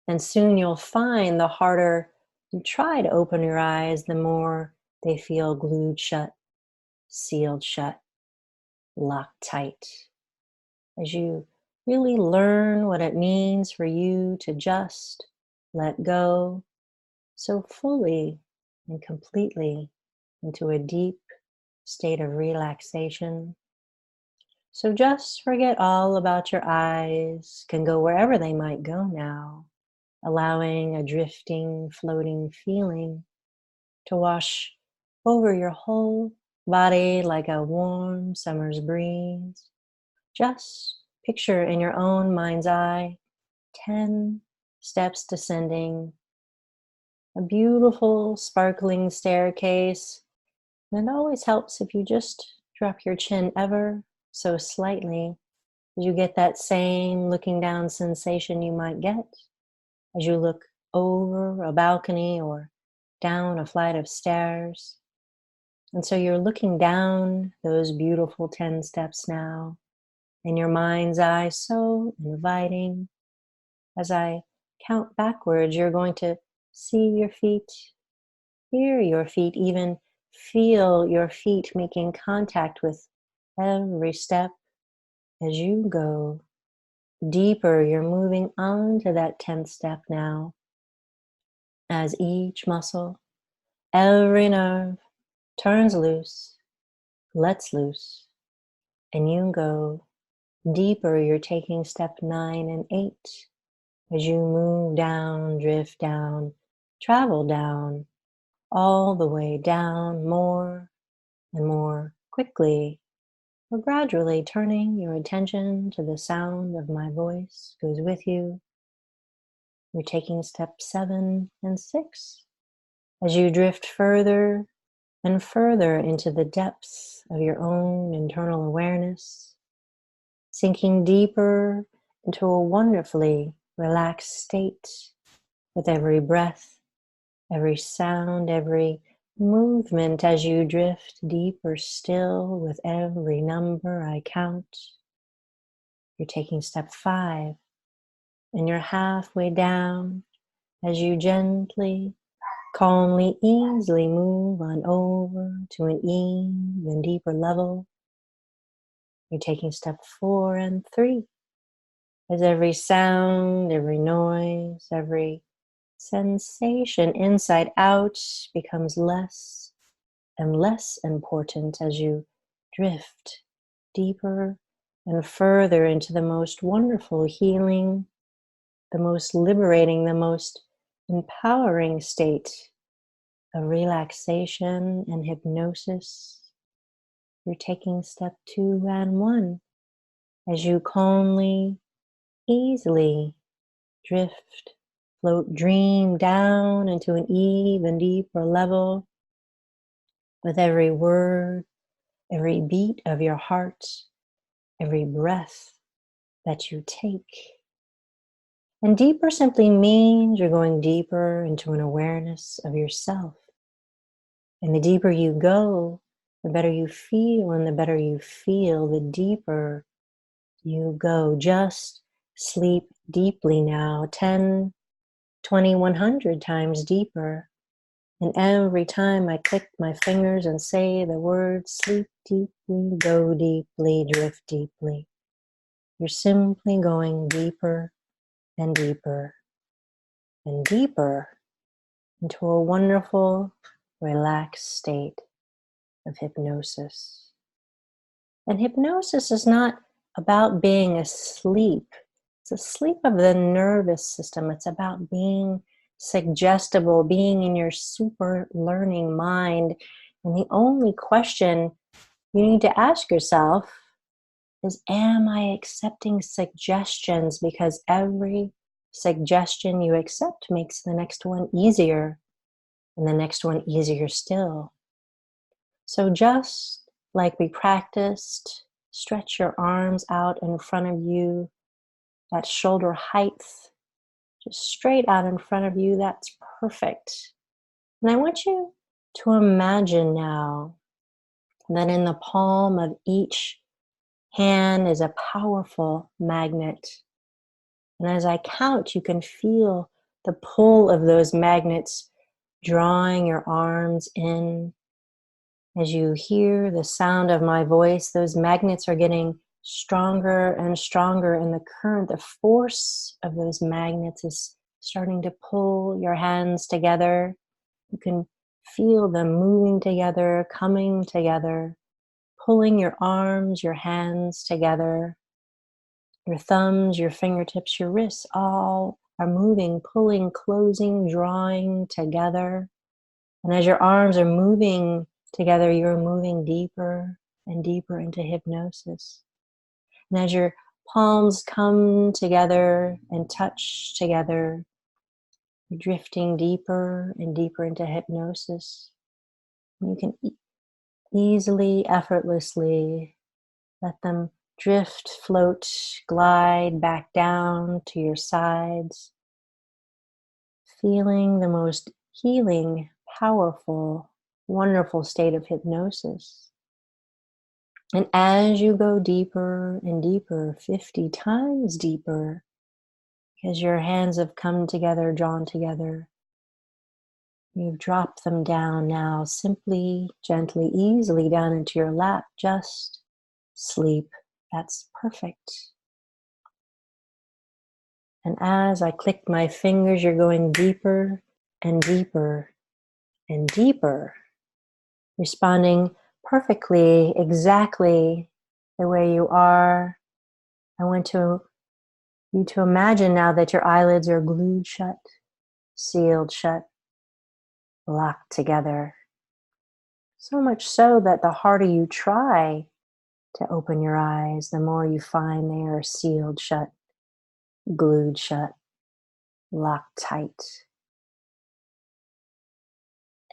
And soon you'll find the harder you try to open your eyes, the more they feel glued shut, sealed shut, locked tight. As you really learn what it means for you to just let go so fully and completely into a deep state of relaxation. So just forget all about your eyes, can go wherever they might go now, allowing a drifting, floating feeling to wash over your whole body like a warm summer's breeze. Just picture in your own mind's eye 10 steps descending, a beautiful sparkling staircase. And it always helps if you just drop your chin ever so slightly, as you get that same looking down sensation you might get as you look over a balcony or down a flight of stairs. And so you're looking down those beautiful 10 steps now in your mind's eye, so inviting. As I count backwards, you're going to see your feet, hear your feet, even feel your feet making contact with every step. As you go deeper, you're moving on to that 10th step now. As each muscle, every nerve turns loose, lets loose, and you go deeper. You're taking step 9 and 8 as you move down, drift down, travel down, all the way down, more and more quickly, or gradually turning your attention to the sound of my voice goes with you. You're taking step 7 and 6 as you drift further and further into the depths of your own internal awareness, sinking deeper into a wonderfully relaxed state with every breath, every sound, every movement. As you drift deeper still with every number I count, you're taking step 5 and you're halfway down as you gently, calmly, easily move on over to an even deeper level. You're taking step 4 and 3. As every sound, every noise, every sensation inside out becomes less and less important as you drift deeper and further into the most wonderful healing, the most liberating, the most empowering state of relaxation and hypnosis. You're taking step 2 and 1 as you calmly, easily drift, float, dream down into an even deeper level with every word, every beat of your heart, every breath that you take. And deeper simply means you're going deeper into an awareness of yourself. And the deeper you go, the better you feel, and the better you feel, the deeper you go. Just sleep deeply now, 10, 20, 100 times deeper. And every time I click my fingers and say the word sleep deeply, go deeply, drift deeply, you're simply going deeper and deeper and deeper into a wonderful, relaxed state of hypnosis. And hypnosis is not about being asleep. It's a sleep of the nervous system. It's about being suggestible, being in your super learning mind. And the only question you need to ask yourself is, am I accepting suggestions? Because every suggestion you accept makes the next one easier, and the next one easier still. So just like we practiced, stretch your arms out in front of you at shoulder height, just straight out in front of you. That's perfect. And I want you to imagine now that in the palm of each hand is a powerful magnet. And as I count, you can feel the pull of those magnets drawing your arms in. As you hear the sound of my voice, those magnets are getting stronger and stronger, and the current, the force of those magnets is starting to pull your hands together. You can feel them moving together, coming together, pulling your arms, your hands together. Your thumbs, your fingertips, your wrists all are moving, pulling, closing, drawing together. And as your arms are moving together, you're moving deeper and deeper into hypnosis. And as your palms come together and touch together, you're drifting deeper and deeper into hypnosis. And you can easily, effortlessly let them drift, float, glide back down to your sides, feeling the most healing, powerful, wonderful state of hypnosis. And as you go deeper and deeper, 50 times deeper, because your hands have come together, drawn together, you've dropped them down now, simply, gently, easily down into your lap. Just sleep. That's perfect. And as I click my fingers, you're going deeper and deeper and deeper, responding perfectly, exactly the way you are. I want you to imagine now that your eyelids are glued shut, sealed shut, locked together. So much so that the harder you try to open your eyes, the more you find they are sealed shut, glued shut, locked tight.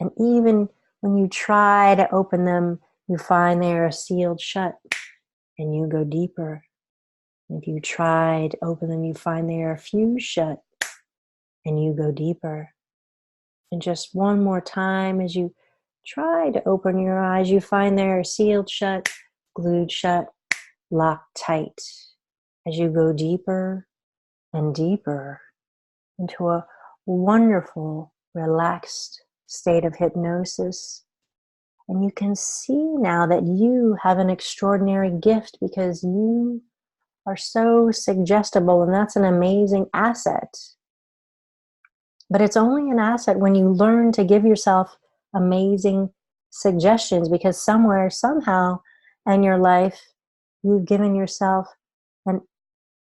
And even when you try to open them, you find they are sealed shut, and you go deeper. If you try to open them, you find they are fused shut, and you go deeper. And just one more time, as you try to open your eyes, you find they are sealed shut, glued shut, locked tight. As you go deeper and deeper into a wonderful, relaxed state of hypnosis, And you can see now that you have an extraordinary gift because you are so suggestible, and that's an amazing asset. But it's only an asset when you learn to give yourself amazing suggestions, because somewhere, somehow in your life, you've given yourself an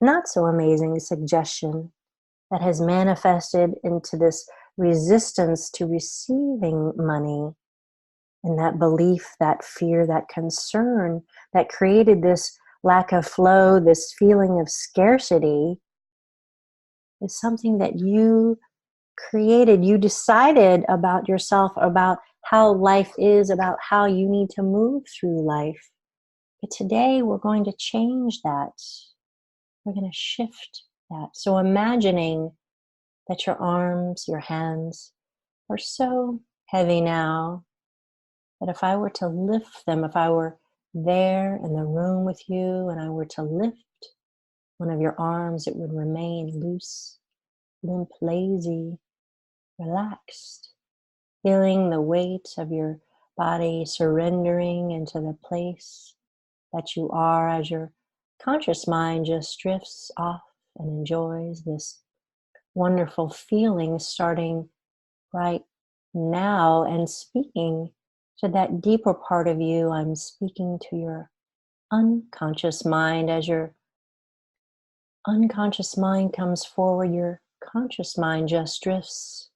not so amazing suggestion that has manifested into this resistance to receiving money. And that belief, that fear, that concern that created this lack of flow, this feeling of scarcity, is something that you created. You decided about yourself, about how life is, about how you need to move through life. But today we're going to change that. We're going to shift that. So imagining that your arms, your hands are so heavy now that if I were to lift them, if I were there in the room with you and I were to lift one of your arms, it would remain loose, limp, lazy, relaxed, feeling the weight of your body surrendering into the place that you are as your conscious mind just drifts off and enjoys this wonderful feeling starting right now. And speaking to that deeper part of you, I'm speaking to your unconscious mind. As your unconscious mind comes forward, your conscious mind just drifts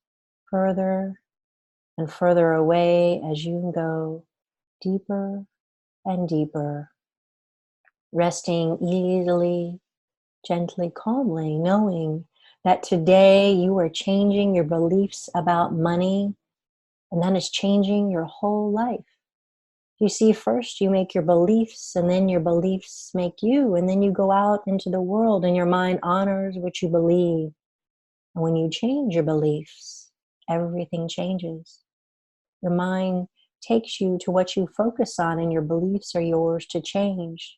further and further away as you go deeper and deeper, resting easily, gently, calmly, knowing that today you are changing your beliefs about money, and that is changing your whole life. You see, first you make your beliefs, and then your beliefs make you, and then you go out into the world and your mind honors what you believe. And when you change your beliefs, everything changes. Your mind takes you to what you focus on, and your beliefs are yours to change.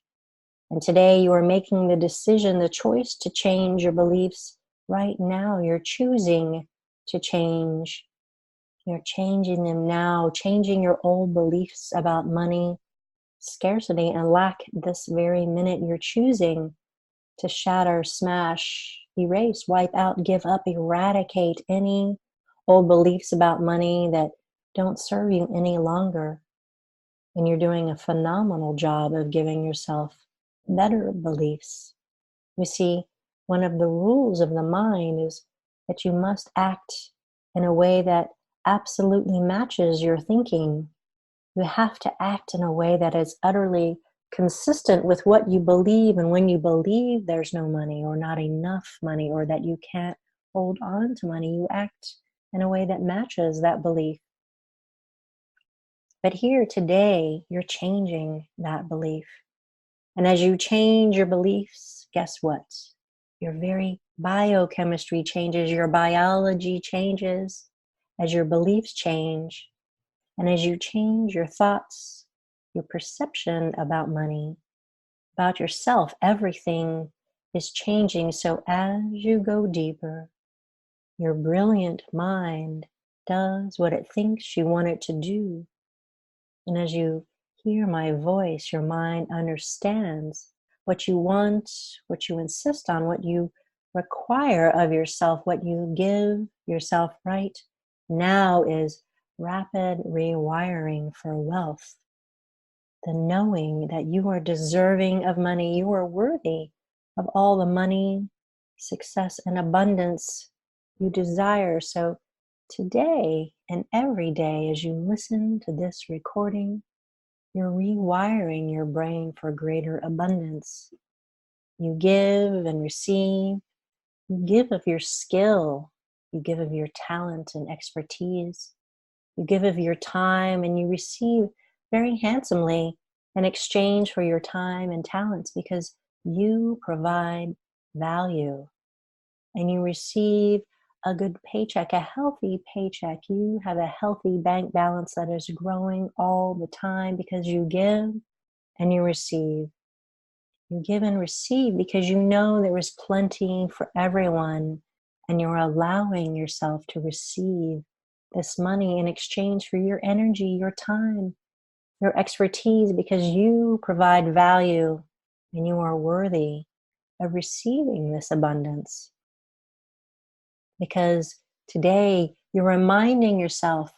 And today you are making the decision, the choice to change your beliefs right now. You're choosing to change. You're changing them now, changing your old beliefs about money, scarcity, and lack this very minute. You're choosing to shatter, smash, erase, wipe out, give up, eradicate any old beliefs about money that don't serve you any longer. And you're doing a phenomenal job of giving yourself better beliefs. You see, one of the rules of the mind is that you must act in a way that absolutely matches your thinking. You have to act in a way that is utterly consistent with what you believe. And when you believe there's no money or not enough money or that you can't hold on to money, you act in a way that matches that belief. But here today, you're changing that belief. And as you change your beliefs, guess what? Your very biochemistry changes, your biology changes as your beliefs change. And as you change your thoughts, your perception about money, about yourself, everything is changing. So as you go deeper, your brilliant mind does what it thinks you want it to do. And as you hear my voice, your mind understands what you want, what you insist on, what you require of yourself, what you give yourself right now is rapid rewiring for wealth. The knowing that you are deserving of money, you are worthy of all the money, success, and abundance you desire. So today and every day, as you listen to this recording, you're rewiring your brain for greater abundance. You give and receive. You give of your skill. You give of your talent and expertise. You give of your time, and you receive very handsomely in exchange for your time and talents, because you provide value. And you receive a good paycheck, a healthy paycheck. You have a healthy bank balance that is growing all the time because you give and you receive. You give and receive because you know there is plenty for everyone, and you're allowing yourself to receive this money in exchange for your energy, your time, your expertise, because you provide value and you are worthy of receiving this abundance. Because today you're reminding yourself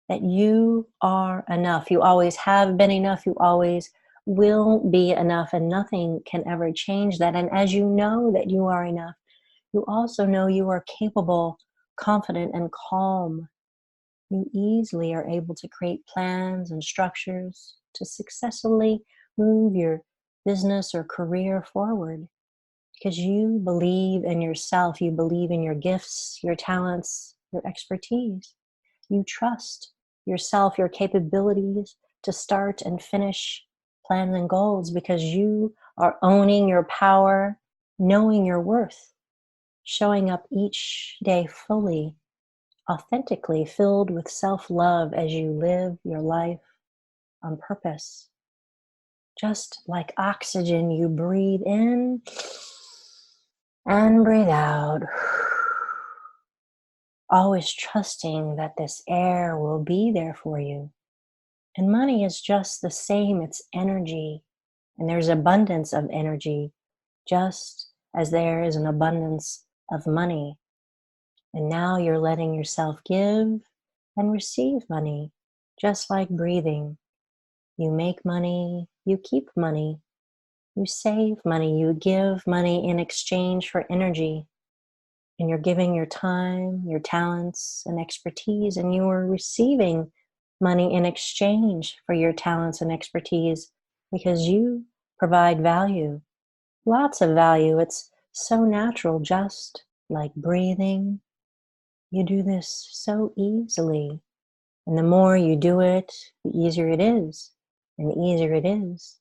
that you are enough. You always have been enough. You always will be enough, and nothing can ever change that. And as you know that you are enough, you also know you are capable, confident, and calm. You easily are able to create plans and structures to successfully move your business or career forward, because you believe in yourself. You believe in your gifts, your talents, your expertise. You trust yourself, your capabilities to start and finish plans and goals, because you are owning your power, knowing your worth, showing up each day fully, authentically, filled with self-love as you live your life on purpose. Just like oxygen, you breathe in and breathe out, always trusting that this air will be there for you. And money is just the same. It's energy, and there's abundance of energy, just as there is an abundance of money. And now you're letting yourself give and receive money, just like breathing. You make money, you keep money, you save money, you give money in exchange for energy. And you're giving your time, your talents, and expertise, and you are receiving money in exchange for your talents and expertise, because you provide value, lots of value. It's so natural, just like breathing. You do this so easily. And the more you do it, the easier it is. And the easier it is,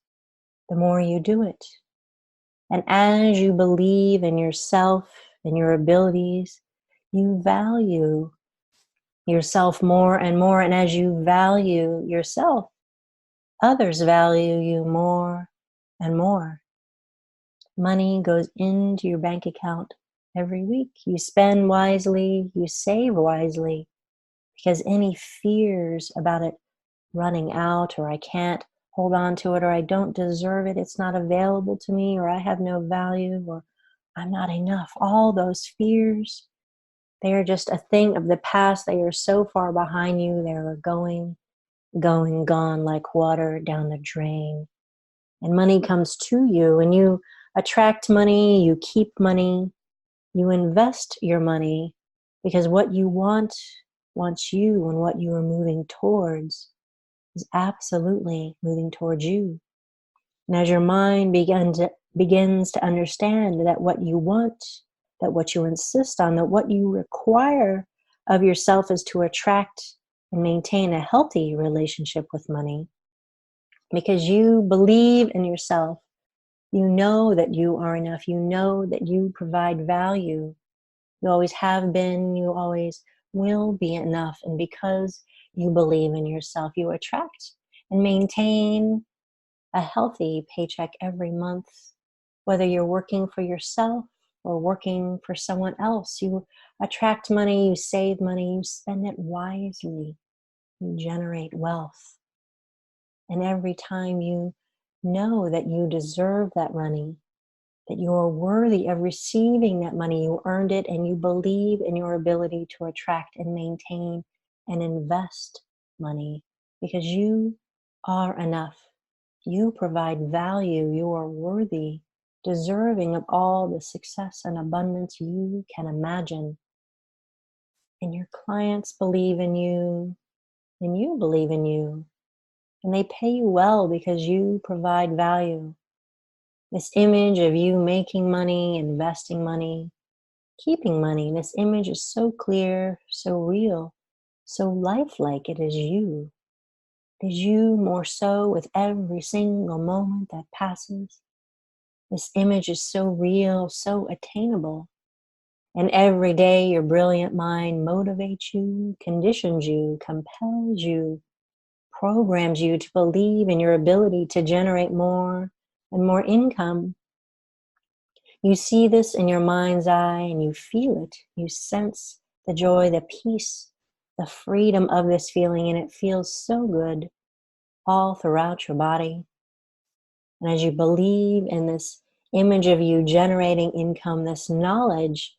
the more you do it. And as you believe in yourself and your abilities, you value yourself more and more. And as you value yourself, others value you more and more. Money goes into your bank account every week. You spend wisely, you save wisely, because any fears about it running out, or I can't hold on to it, or I don't deserve it, it's not available to me, or I have no value, or I'm not enough, all those fears, they are just a thing of the past. They are so far behind you. They're going, gone like water down the drain. And money comes to you, and you attract money, you keep money, you invest your money, because what you want wants you, and what you are moving towards is absolutely moving towards you. And as your mind begins to understand that what you want, that what you insist on, that what you require of yourself is to attract and maintain a healthy relationship with money, because you believe in yourself, you know that you are enough, you know that you provide value, you always have been, you always will be enough. And because you believe in yourself, you attract and maintain a healthy paycheck every month. Whether you're working for yourself or working for someone else, you attract money, you save money, you spend it wisely, you generate wealth. And every time you know that you deserve that money, that you are worthy of receiving that money, you earned it, and you believe in your ability to attract and maintain and invest money, because you are enough. You provide value. You are worthy, deserving of all the success and abundance you can imagine. And your clients believe in you, and you believe in you. And they pay you well because you provide value. This image of you making money, investing money, keeping money, this image is so clear, so real, so lifelike. It is you. It is you more so with every single moment that passes. This image is so real, so attainable. And every day your brilliant mind motivates you, conditions you, compels you, programs you to believe in your ability to generate more and more income. You see this in your mind's eye, and you feel it. You sense the joy, the peace, the freedom of this feeling, and it feels so good. all throughout your body. And as you believe in this image of you generating income, this knowledge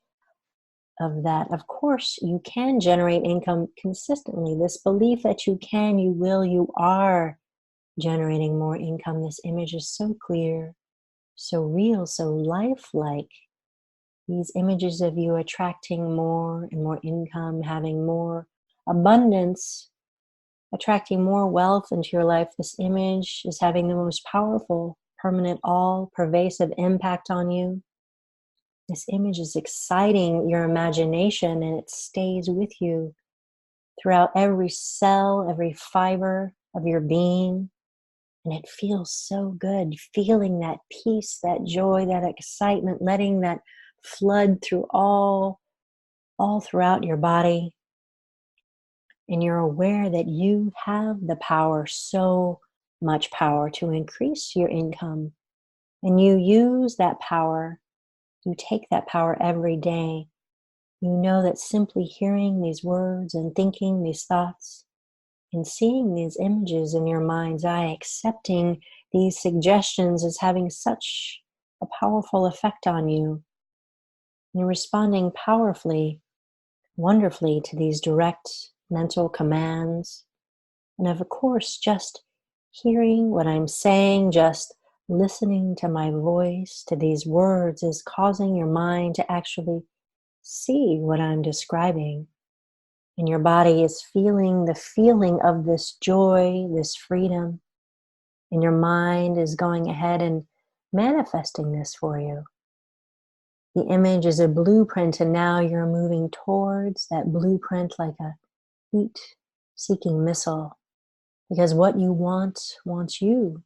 of that, of course, you can generate income consistently. This belief that you can, you will, you are generating more income. This image is so clear, so real, so lifelike. These images of you attracting more and more income, having more abundance, attracting more wealth into your life. This image is having the most powerful, permanent, all pervasive impact on you. This image is exciting your imagination, and it stays with you throughout every cell, every fiber of your being. And it feels so good, feeling that peace, that joy, that excitement, letting that flood through all throughout your body. And you're aware that you have the power, so much power, to increase your income. And you use that power. You take that power every day. You know that simply hearing these words and thinking these thoughts and seeing these images in your mind's eye, accepting these suggestions is having such a powerful effect on you. You're responding powerfully, wonderfully to these direct mental commands. And of course, just hearing what I'm saying, just listening to my voice, to these words, is causing your mind to actually see what I'm describing. And your body is feeling the feeling of this joy, this freedom. And your mind is going ahead and manifesting this for you. The image is a blueprint, and now you're moving towards that blueprint like a heat-seeking missile. Because what you want wants you.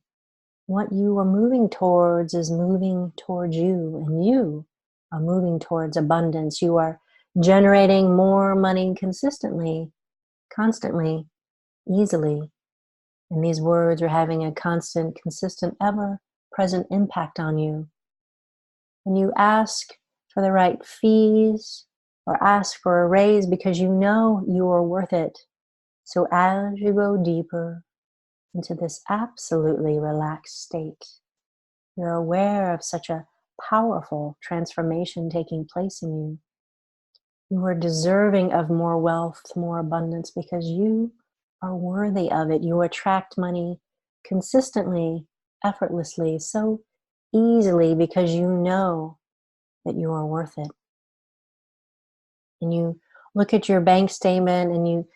What you are moving towards is moving towards you, and you are moving towards abundance. You are generating more money consistently, constantly, easily. And these words are having a constant, consistent, ever-present impact on you. When you ask for the right fees or ask for a raise because you know you are worth it. So as you go deeper into this absolutely relaxed state, you're aware of such a powerful transformation taking place in you. You are deserving of more wealth, more abundance, because you are worthy of it. You attract money consistently, effortlessly, so easily because you know that you are worth it. And you look at your bank statement and you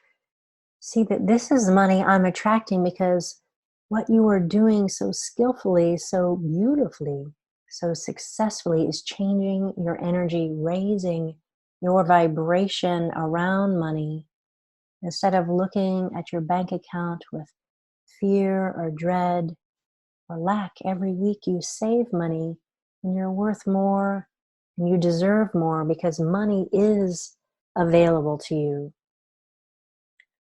see that this is money I'm attracting because what you are doing so skillfully, so beautifully, so successfully is changing your energy, raising your vibration around money. Instead of looking at your bank account with fear or dread or lack, every week you save money and you're worth more and you deserve more because money is available to you.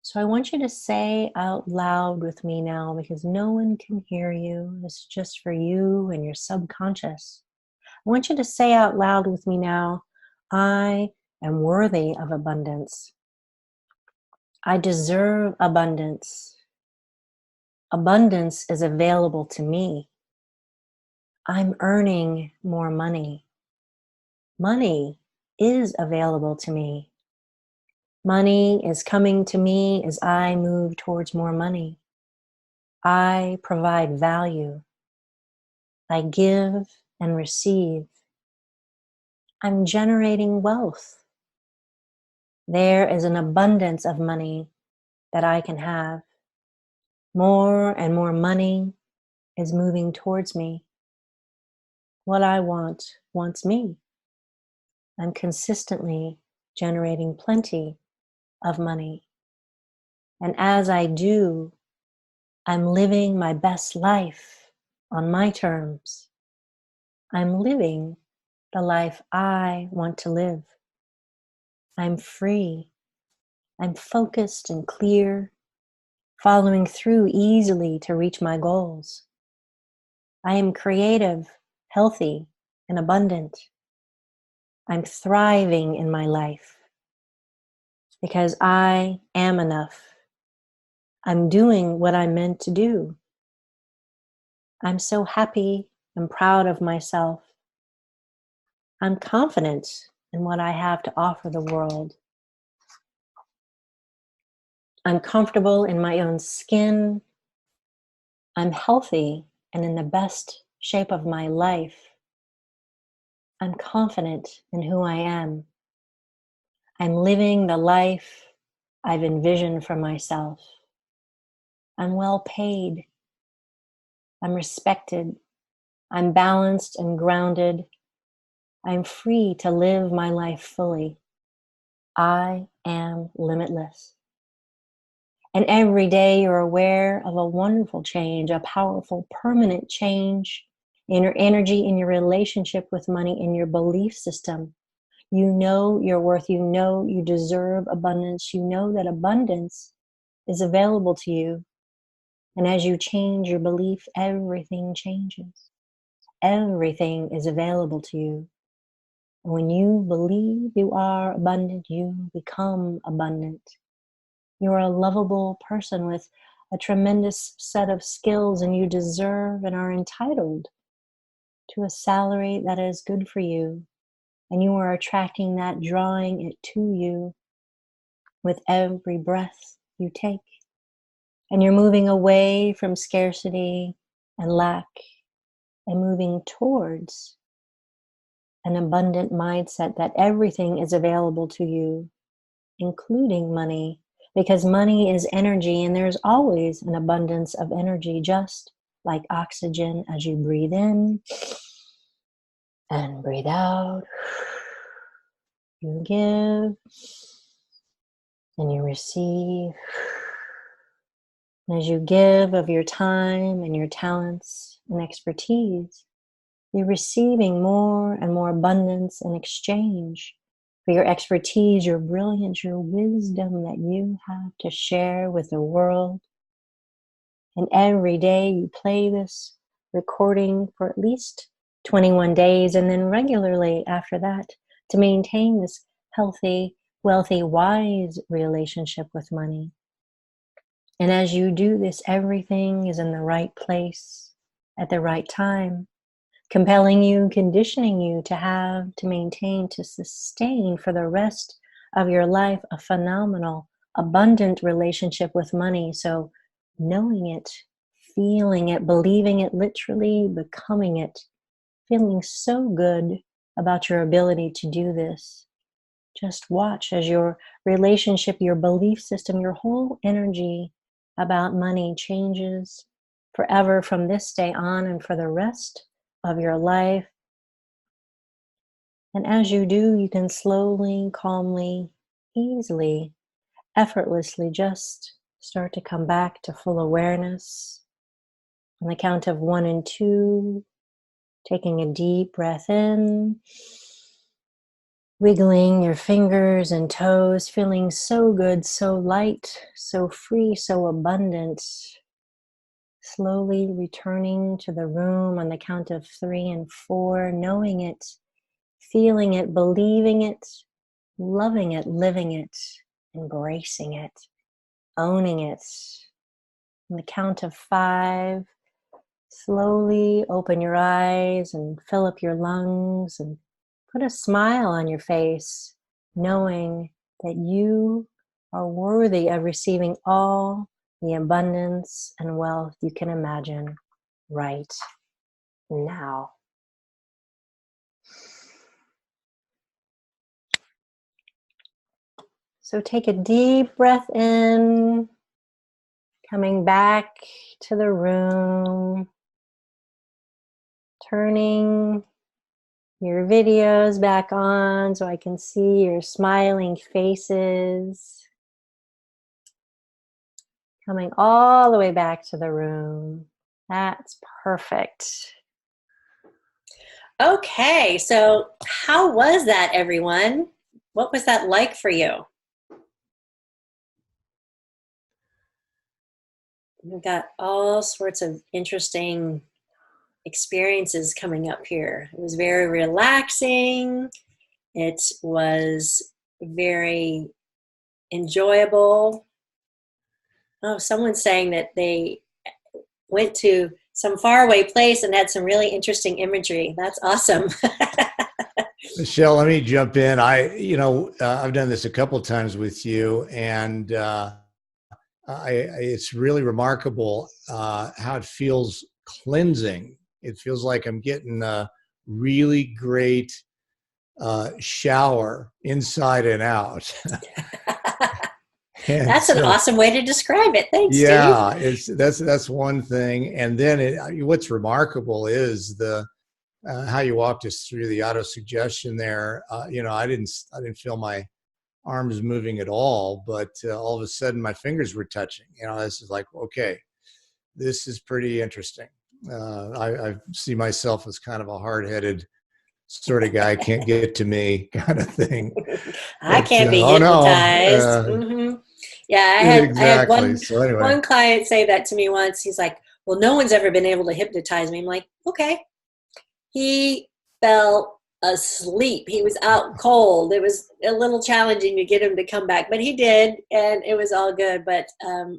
So I want you to say out loud with me now, because no one can hear you. This is just for you and your subconscious. I want you to say out loud with me now, I am worthy of abundance. I deserve abundance. Abundance is available to me. I'm earning more money. Money is available to me. Money is coming to me as I move towards more money. I provide value. I give and receive. I'm generating wealth. There is an abundance of money that I can have. More and more money is moving towards me. What I want wants me. I'm consistently generating plenty of money. And as I do, I'm living my best life on my terms. I'm living the life I want to live. I'm free. I'm focused and clear, following through easily to reach my goals. I am creative, healthy, and abundant. I'm thriving in my life because I am enough. I'm doing what I'm meant to do. I'm so happy and proud of myself. I'm confident in what I have to offer the world. I'm comfortable in my own skin. I'm healthy and in the best shape of my life. I'm confident in who I am. I'm living the life I've envisioned for myself. I'm well paid. I'm respected. I'm balanced and grounded. I'm free to live my life fully. I am limitless. And every day you're aware of a wonderful change, a powerful, permanent change in your energy, in your relationship with money, in your belief system. You know your worth. You know you deserve abundance. You know that abundance is available to you. And as you change your belief, everything changes. Everything is available to you. And when you believe you are abundant, you become abundant. You're a lovable person with a tremendous set of skills, and you deserve and are entitled to a salary that is good for you. And you are attracting that, drawing it to you with every breath you take. And you're moving away from scarcity and lack and moving towards an abundant mindset that everything is available to you, including money, because money is energy, and there's always an abundance of energy, just like oxygen as you breathe in and breathe out. You give and you receive. And as you give of your time and your talents and expertise, you're receiving more and more abundance in exchange for your expertise, your brilliance, your wisdom that you have to share with the world. And every day you play this recording for at least 21 days, and then regularly after that, to maintain this healthy, wealthy, wise relationship with money. And as you do this, everything is in the right place at the right time, compelling you, conditioning you to have, to maintain, to sustain for the rest of your life a phenomenal, abundant relationship with money. So knowing it, feeling it, believing it, literally becoming it, feeling so good about your ability to do this. Just watch as your relationship, your belief system, your whole energy about money changes forever from this day on and for the rest of your life. And as you do, you can slowly, calmly, easily, effortlessly just start to come back to full awareness. On the count of 1 and 2, taking a deep breath in, wiggling your fingers and toes, feeling so good, so light, so free, so abundant. Slowly returning to the room on the count of 3 and 4, knowing it, feeling it, believing it, loving it, living it, embracing it, owning it. On the count of 5, slowly open your eyes and fill up your lungs and put a smile on your face, knowing that you are worthy of receiving all the abundance and wealth you can imagine right now. So take a deep breath in, coming back to the room, turning your videos back on so I can see your smiling faces. Coming all the way back to the room. That's perfect. Okay, so how was that, everyone? What was that like for you? We've got all sorts of interesting experiences coming up here. It was very relaxing. It was very enjoyable. Oh, someone's saying that they went to some faraway place and had some really interesting imagery. That's awesome. Michele, let me jump in. I've done this a couple of times with you, and it's really remarkable how it feels cleansing. It feels like I'm getting a really great shower inside and out. And That's an awesome way to describe it. Thanks, yeah, Steve. that's one thing. And then what's remarkable is the how you walked us through the auto suggestion there. I didn't feel my arms moving at all, but all of a sudden my fingers were touching. This is like, okay, this is pretty interesting. I see myself as kind of a hard-headed sort of guy, can't get to me kind of thing. I But, can't be oh hypnotized. no, Yeah, I had exactly. So anyway, one client say that to me once. He's like, well, no one's ever been able to hypnotize me. I'm like, okay. He fell asleep. He was out cold. It was a little challenging to get him to come back, but he did, and it was all good. But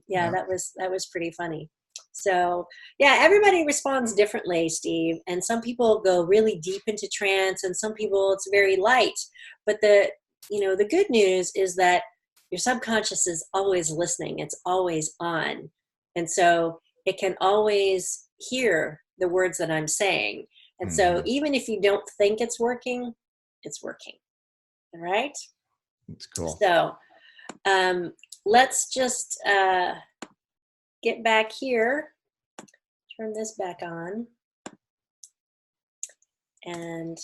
yeah. that was pretty funny. So yeah, everybody responds differently, Steve. And some people go really deep into trance, and some people it's very light. But the good news is that your subconscious is always listening. It's always on, and so it can always hear the words that I'm saying. And so even if you don't think it's working. All right? That's cool. So let's just get back here. Turn this back on. And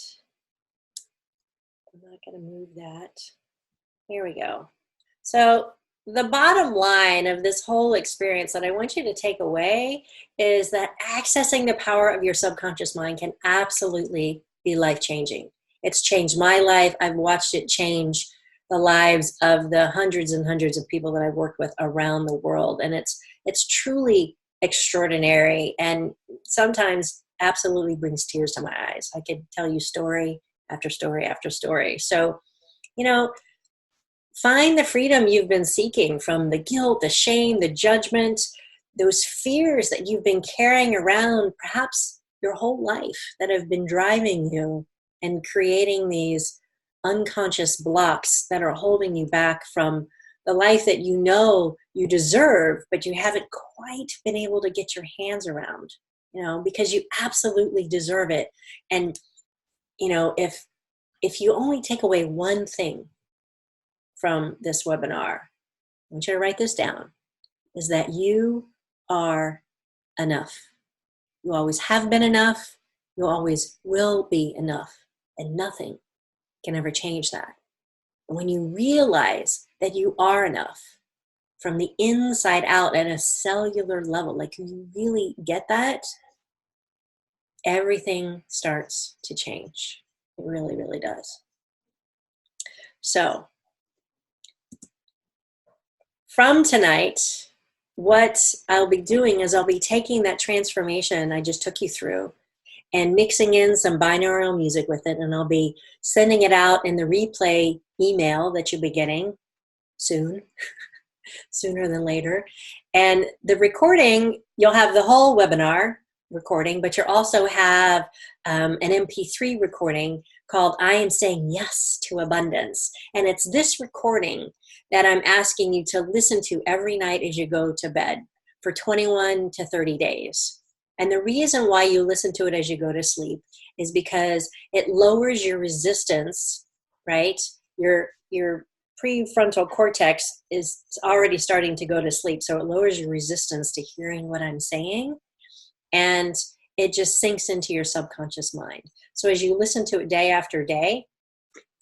I'm not going to move that. Here we go. So the bottom line of this whole experience that I want you to take away is that accessing the power of your subconscious mind can absolutely be life-changing. It's changed my life. I've watched it change the lives of the hundreds and hundreds of people that I've worked with around the world. And it's truly extraordinary, and sometimes absolutely brings tears to my eyes. I could tell you story after story after story. So, find the freedom you've been seeking from the guilt, the shame, the judgment, those fears that you've been carrying around perhaps your whole life that have been driving you and creating these unconscious blocks that are holding you back from the life that you deserve, but you haven't quite been able to get your hands around, because you absolutely deserve it. And, if you only take away one thing from this webinar, I want you to write this down, is that you are enough. You always have been enough. You always will be enough. And nothing can ever change that. And when you realize that you are enough from the inside out at a cellular level, like you really get that, everything starts to change. It really, really does. So, from tonight, what I'll be doing is I'll be taking that transformation I just took you through and mixing in some binaural music with it, and I'll be sending it out in the replay email that you'll be getting soon, sooner than later. And the recording, you'll have the whole webinar recording, but you'll also have an MP3 recording called I Am Saying Yes to Abundance. And it's this recording that I'm asking you to listen to every night as you go to bed for 21 to 30 days. And the reason why you listen to it as you go to sleep is because it lowers your resistance, right? Your prefrontal cortex is already starting to go to sleep, so it lowers your resistance to hearing what I'm saying. And it just sinks into your subconscious mind. So as you listen to it day after day,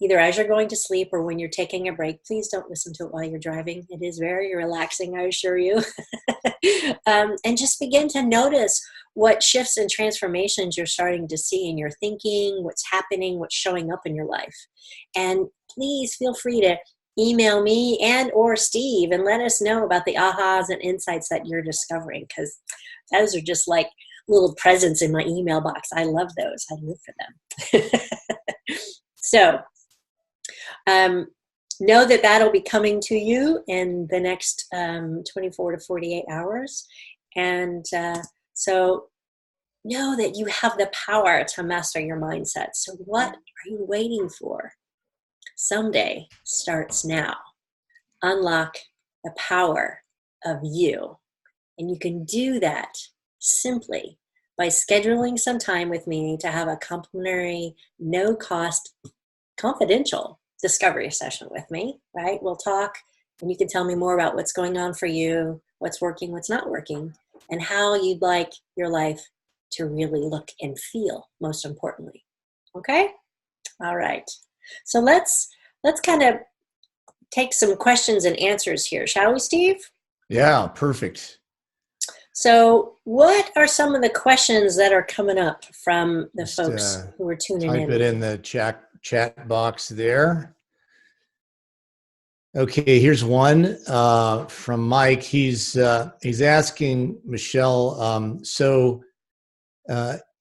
either as you're going to sleep or when you're taking a break, please don't listen to it while you're driving. It is very relaxing, I assure you. And just begin to notice what shifts and transformations you're starting to see in your thinking, what's happening, what's showing up in your life. And please feel free to email me and or Steve and let us know about the ahas and insights that you're discovering, because those are just like little presents in my email box. I love those. I live for them. So know that that'll be coming to you in the next 24 to 48 hours. And so know that you have the power to master your mindset. So what are you waiting for? Someday starts now. Unlock the power of you. And you can do that simply by scheduling some time with me to have a complimentary, no-cost, confidential discovery session with me, right? We'll talk and you can tell me more about what's going on for you, what's working, what's not working, and how you'd like your life to really look and feel, most importantly. Okay? All right. So let's kind of take some questions and answers here, shall we, Steve? Yeah, perfect. So what are some of the questions that are coming up from the Just, folks who are tuning type in? it in the chat box there. Okay, here's one from Mike. He's asking Michele.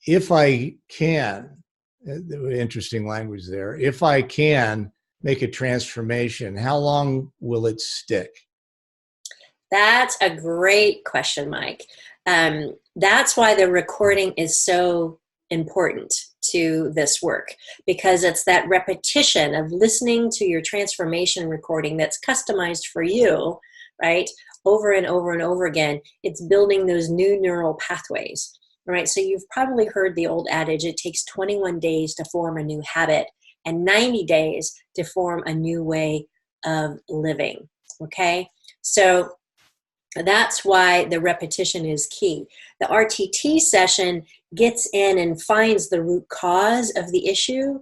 If I can, interesting language there. If I can make a transformation, how long will it stick? That's a great question, Mike. That's why the recording is so important to this work, because it's that repetition of listening to your transformation recording that's customized for you, right? Over and over and over again. It's building those new neural pathways, right? So you've probably heard the old adage, it takes 21 days to form a new habit and 90 days to form a new way of living, okay? So that's why the repetition is key. The RTT session gets in and finds the root cause of the issue,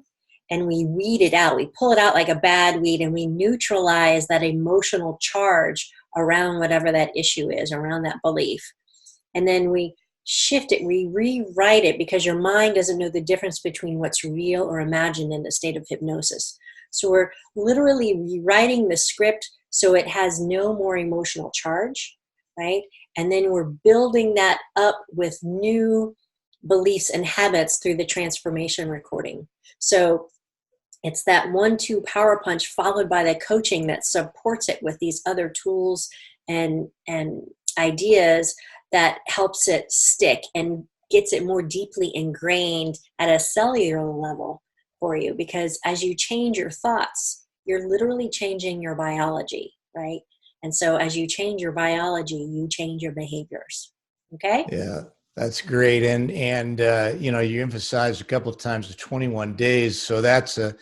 and we weed it out. We pull it out like a bad weed, and we neutralize that emotional charge around whatever that issue is, around that belief. And then we shift it, we rewrite it, because your mind doesn't know the difference between what's real or imagined in the state of hypnosis. So we're literally rewriting the script so it has no more emotional charge, right? And then we're building that up with new beliefs and habits through the transformation recording. So it's that 1-2 power punch followed by the coaching that supports it with these other tools and ideas that helps it stick and gets it more deeply ingrained at a cellular level for you. Because as you change your thoughts, you're literally changing your biology, right? And so as you change your biology, you change your behaviors. Okay? Yeah, that's great. And you emphasized a couple of times the 21 days. So that's a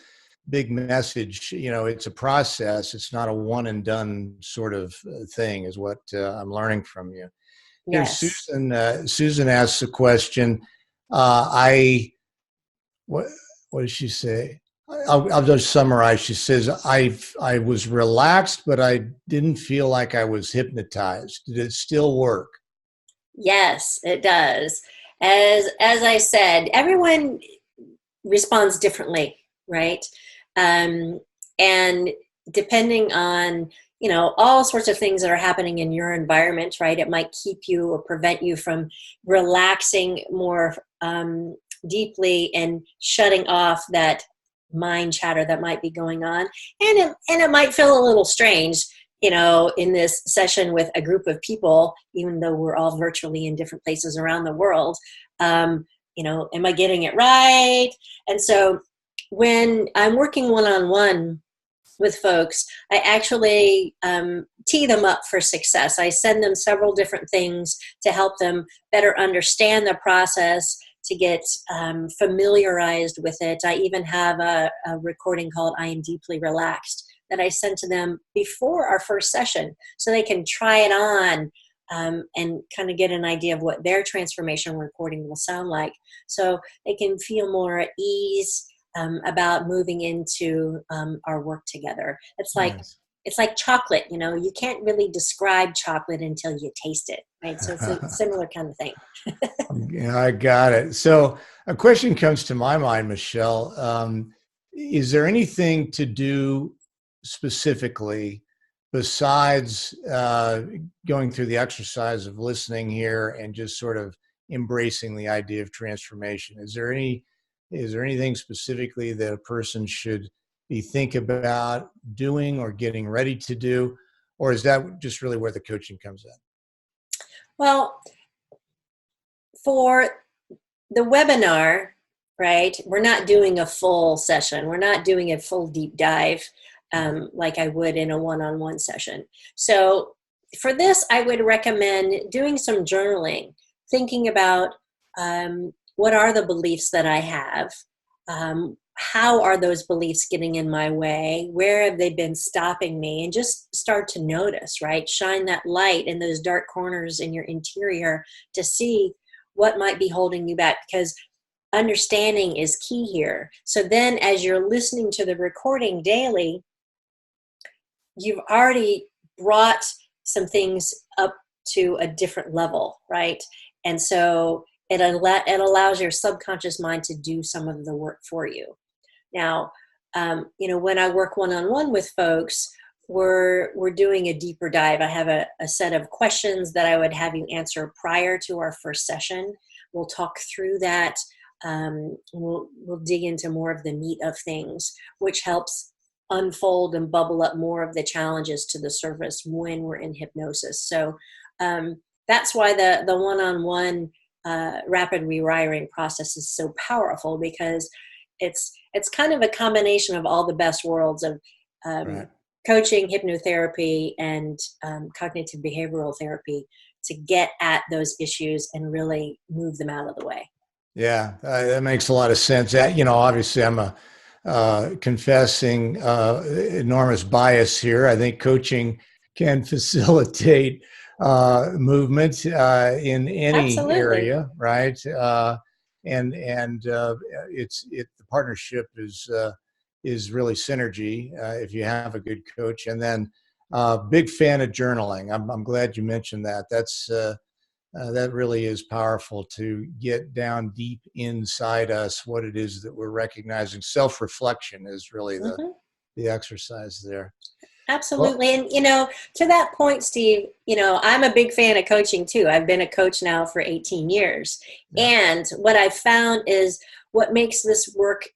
big message. It's a process. It's not a one and done sort of thing, is what I'm learning from you. Here's Yes. Susan. Susan asks a question. What did she say? I'll just summarize. She says, I was relaxed, but I didn't feel like I was hypnotized. Did it still work? Yes, it does. As I said, everyone responds differently, right? And depending on, all sorts of things that are happening in your environment, right? It might keep you or prevent you from relaxing more deeply and shutting off that mind chatter that might be going on. And it might feel a little strange, in this session with a group of people, even though we're all virtually in different places around the world. Am I getting it right? And so when I'm working one-on-one with folks, I actually tee them up for success. I send them several different things to help them better understand the process, to get familiarized with it. I even have a recording called I Am Deeply Relaxed that I sent to them before our first session so they can try it on and kind of get an idea of what their transformation recording will sound like, so they can feel more at ease about moving into our work together. It's like Nice. It's like chocolate, you can't really describe chocolate until you taste it, right? So it's a similar kind of thing. Yeah, I got it. So a question comes to my mind, Michele. Is there anything to do specifically besides going through the exercise of listening here and just sort of embracing the idea of transformation? Is there anything specifically that a person should you think about doing or getting ready to do? Or is that just really where the coaching comes in? Well, for the webinar, right, we're not doing a full session. We're not doing a full deep dive like I would in a one-on-one session. So for this, I would recommend doing some journaling, thinking about what are the beliefs that I have? How are those beliefs getting in my way? Where have they been stopping me? And just start to notice, right? Shine that light in those dark corners in your interior to see what might be holding you back, because understanding is key here. So then as you're listening to the recording daily, you've already brought some things up to a different level, right? And so it allows your subconscious mind to do some of the work for you. Now, when I work one-on-one with folks, we're doing a deeper dive. I have a set of questions that I would have you answer prior to our first session. We'll talk through that. We'll dig into more of the meat of things, which helps unfold and bubble up more of the challenges to the surface when we're in hypnosis. So that's why the one-on-one rapid rewiring process is so powerful, because it's kind of a combination of all the best worlds of Right. coaching, hypnotherapy, and cognitive behavioral therapy to get at those issues and really move them out of the way. Yeah, that makes a lot of sense. Obviously, I'm a confessing enormous bias here. I think coaching can facilitate movement in any Absolutely. area, right? And the partnership is really synergy if you have a good coach. And then big fan of journaling. I'm glad you mentioned that. That really is powerful to get down deep inside us what it is that we're recognizing. Self-reflection is really the exercise there. Absolutely. And, to that point, Steve, I'm a big fan of coaching too. I've been a coach now for 18 years. Yeah. And what I've found is what makes this work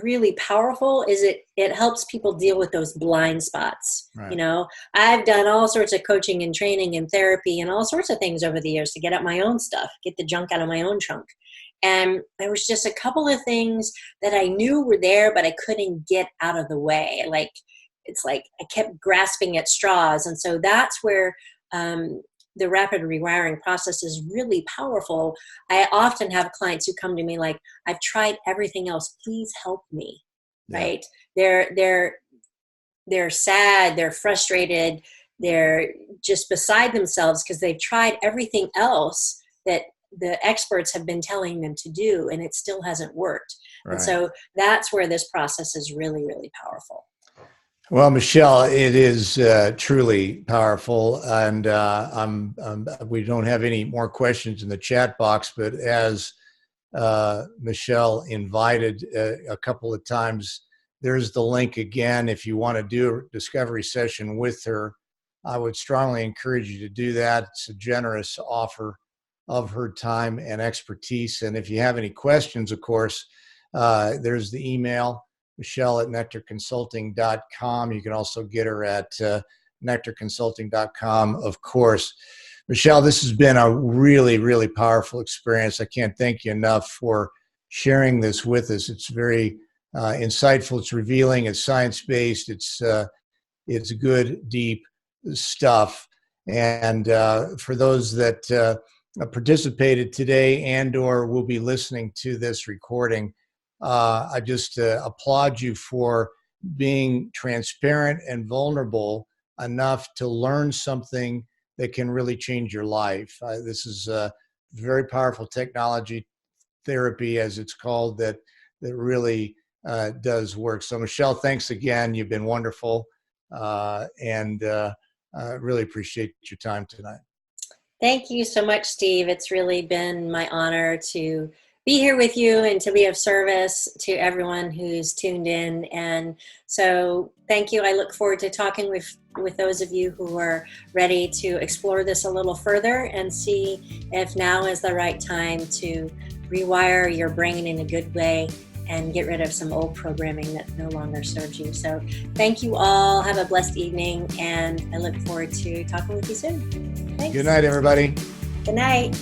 really powerful is it helps people deal with those blind spots. Right. I've done all sorts of coaching and training and therapy and all sorts of things over the years to get at my own stuff, get the junk out of my own trunk. And there was just a couple of things that I knew were there, but I couldn't get out of the way. It's like I kept grasping at straws. And so that's where the rapid rewiring process is really powerful. I often have clients who come to me like, I've tried everything else. Please help me. Yeah. Right? They're sad. They're frustrated. They're just beside themselves because they've tried everything else that the experts have been telling them to do, and it still hasn't worked. Right. And so that's where this process is really, really powerful. Well, Michele, it is truly powerful, and we don't have any more questions in the chat box, but as Michele invited a couple of times, there's the link again. If you want to do a discovery session with her, I would strongly encourage you to do that. It's a generous offer of her time and expertise. And if you have any questions, of course, there's the email, Michele@nectarconsulting.com. You can also get her at nectarconsulting.com, of course. Michele, this has been a really, really powerful experience. I can't thank you enough for sharing this with us. It's very insightful. It's revealing. It's science-based. It's good, deep stuff. And for those that participated today and or will be listening to this recording, I just applaud you for being transparent and vulnerable enough to learn something that can really change your life. This is a very powerful technology, therapy as it's called, that really does work. So Michele, thanks again. You've been wonderful, and really appreciate your time tonight. Thank you so much, Steve. It's really been my honor to be here with you and to be of service to everyone who's tuned in. And so thank you. I look forward to talking with those of you who are ready to explore this a little further and see if now is the right time to rewire your brain in a good way and get rid of some old programming that no longer serves you. So thank you all. Have a blessed evening, and I look forward to talking with you soon. Thanks. Good night, everybody. Good night.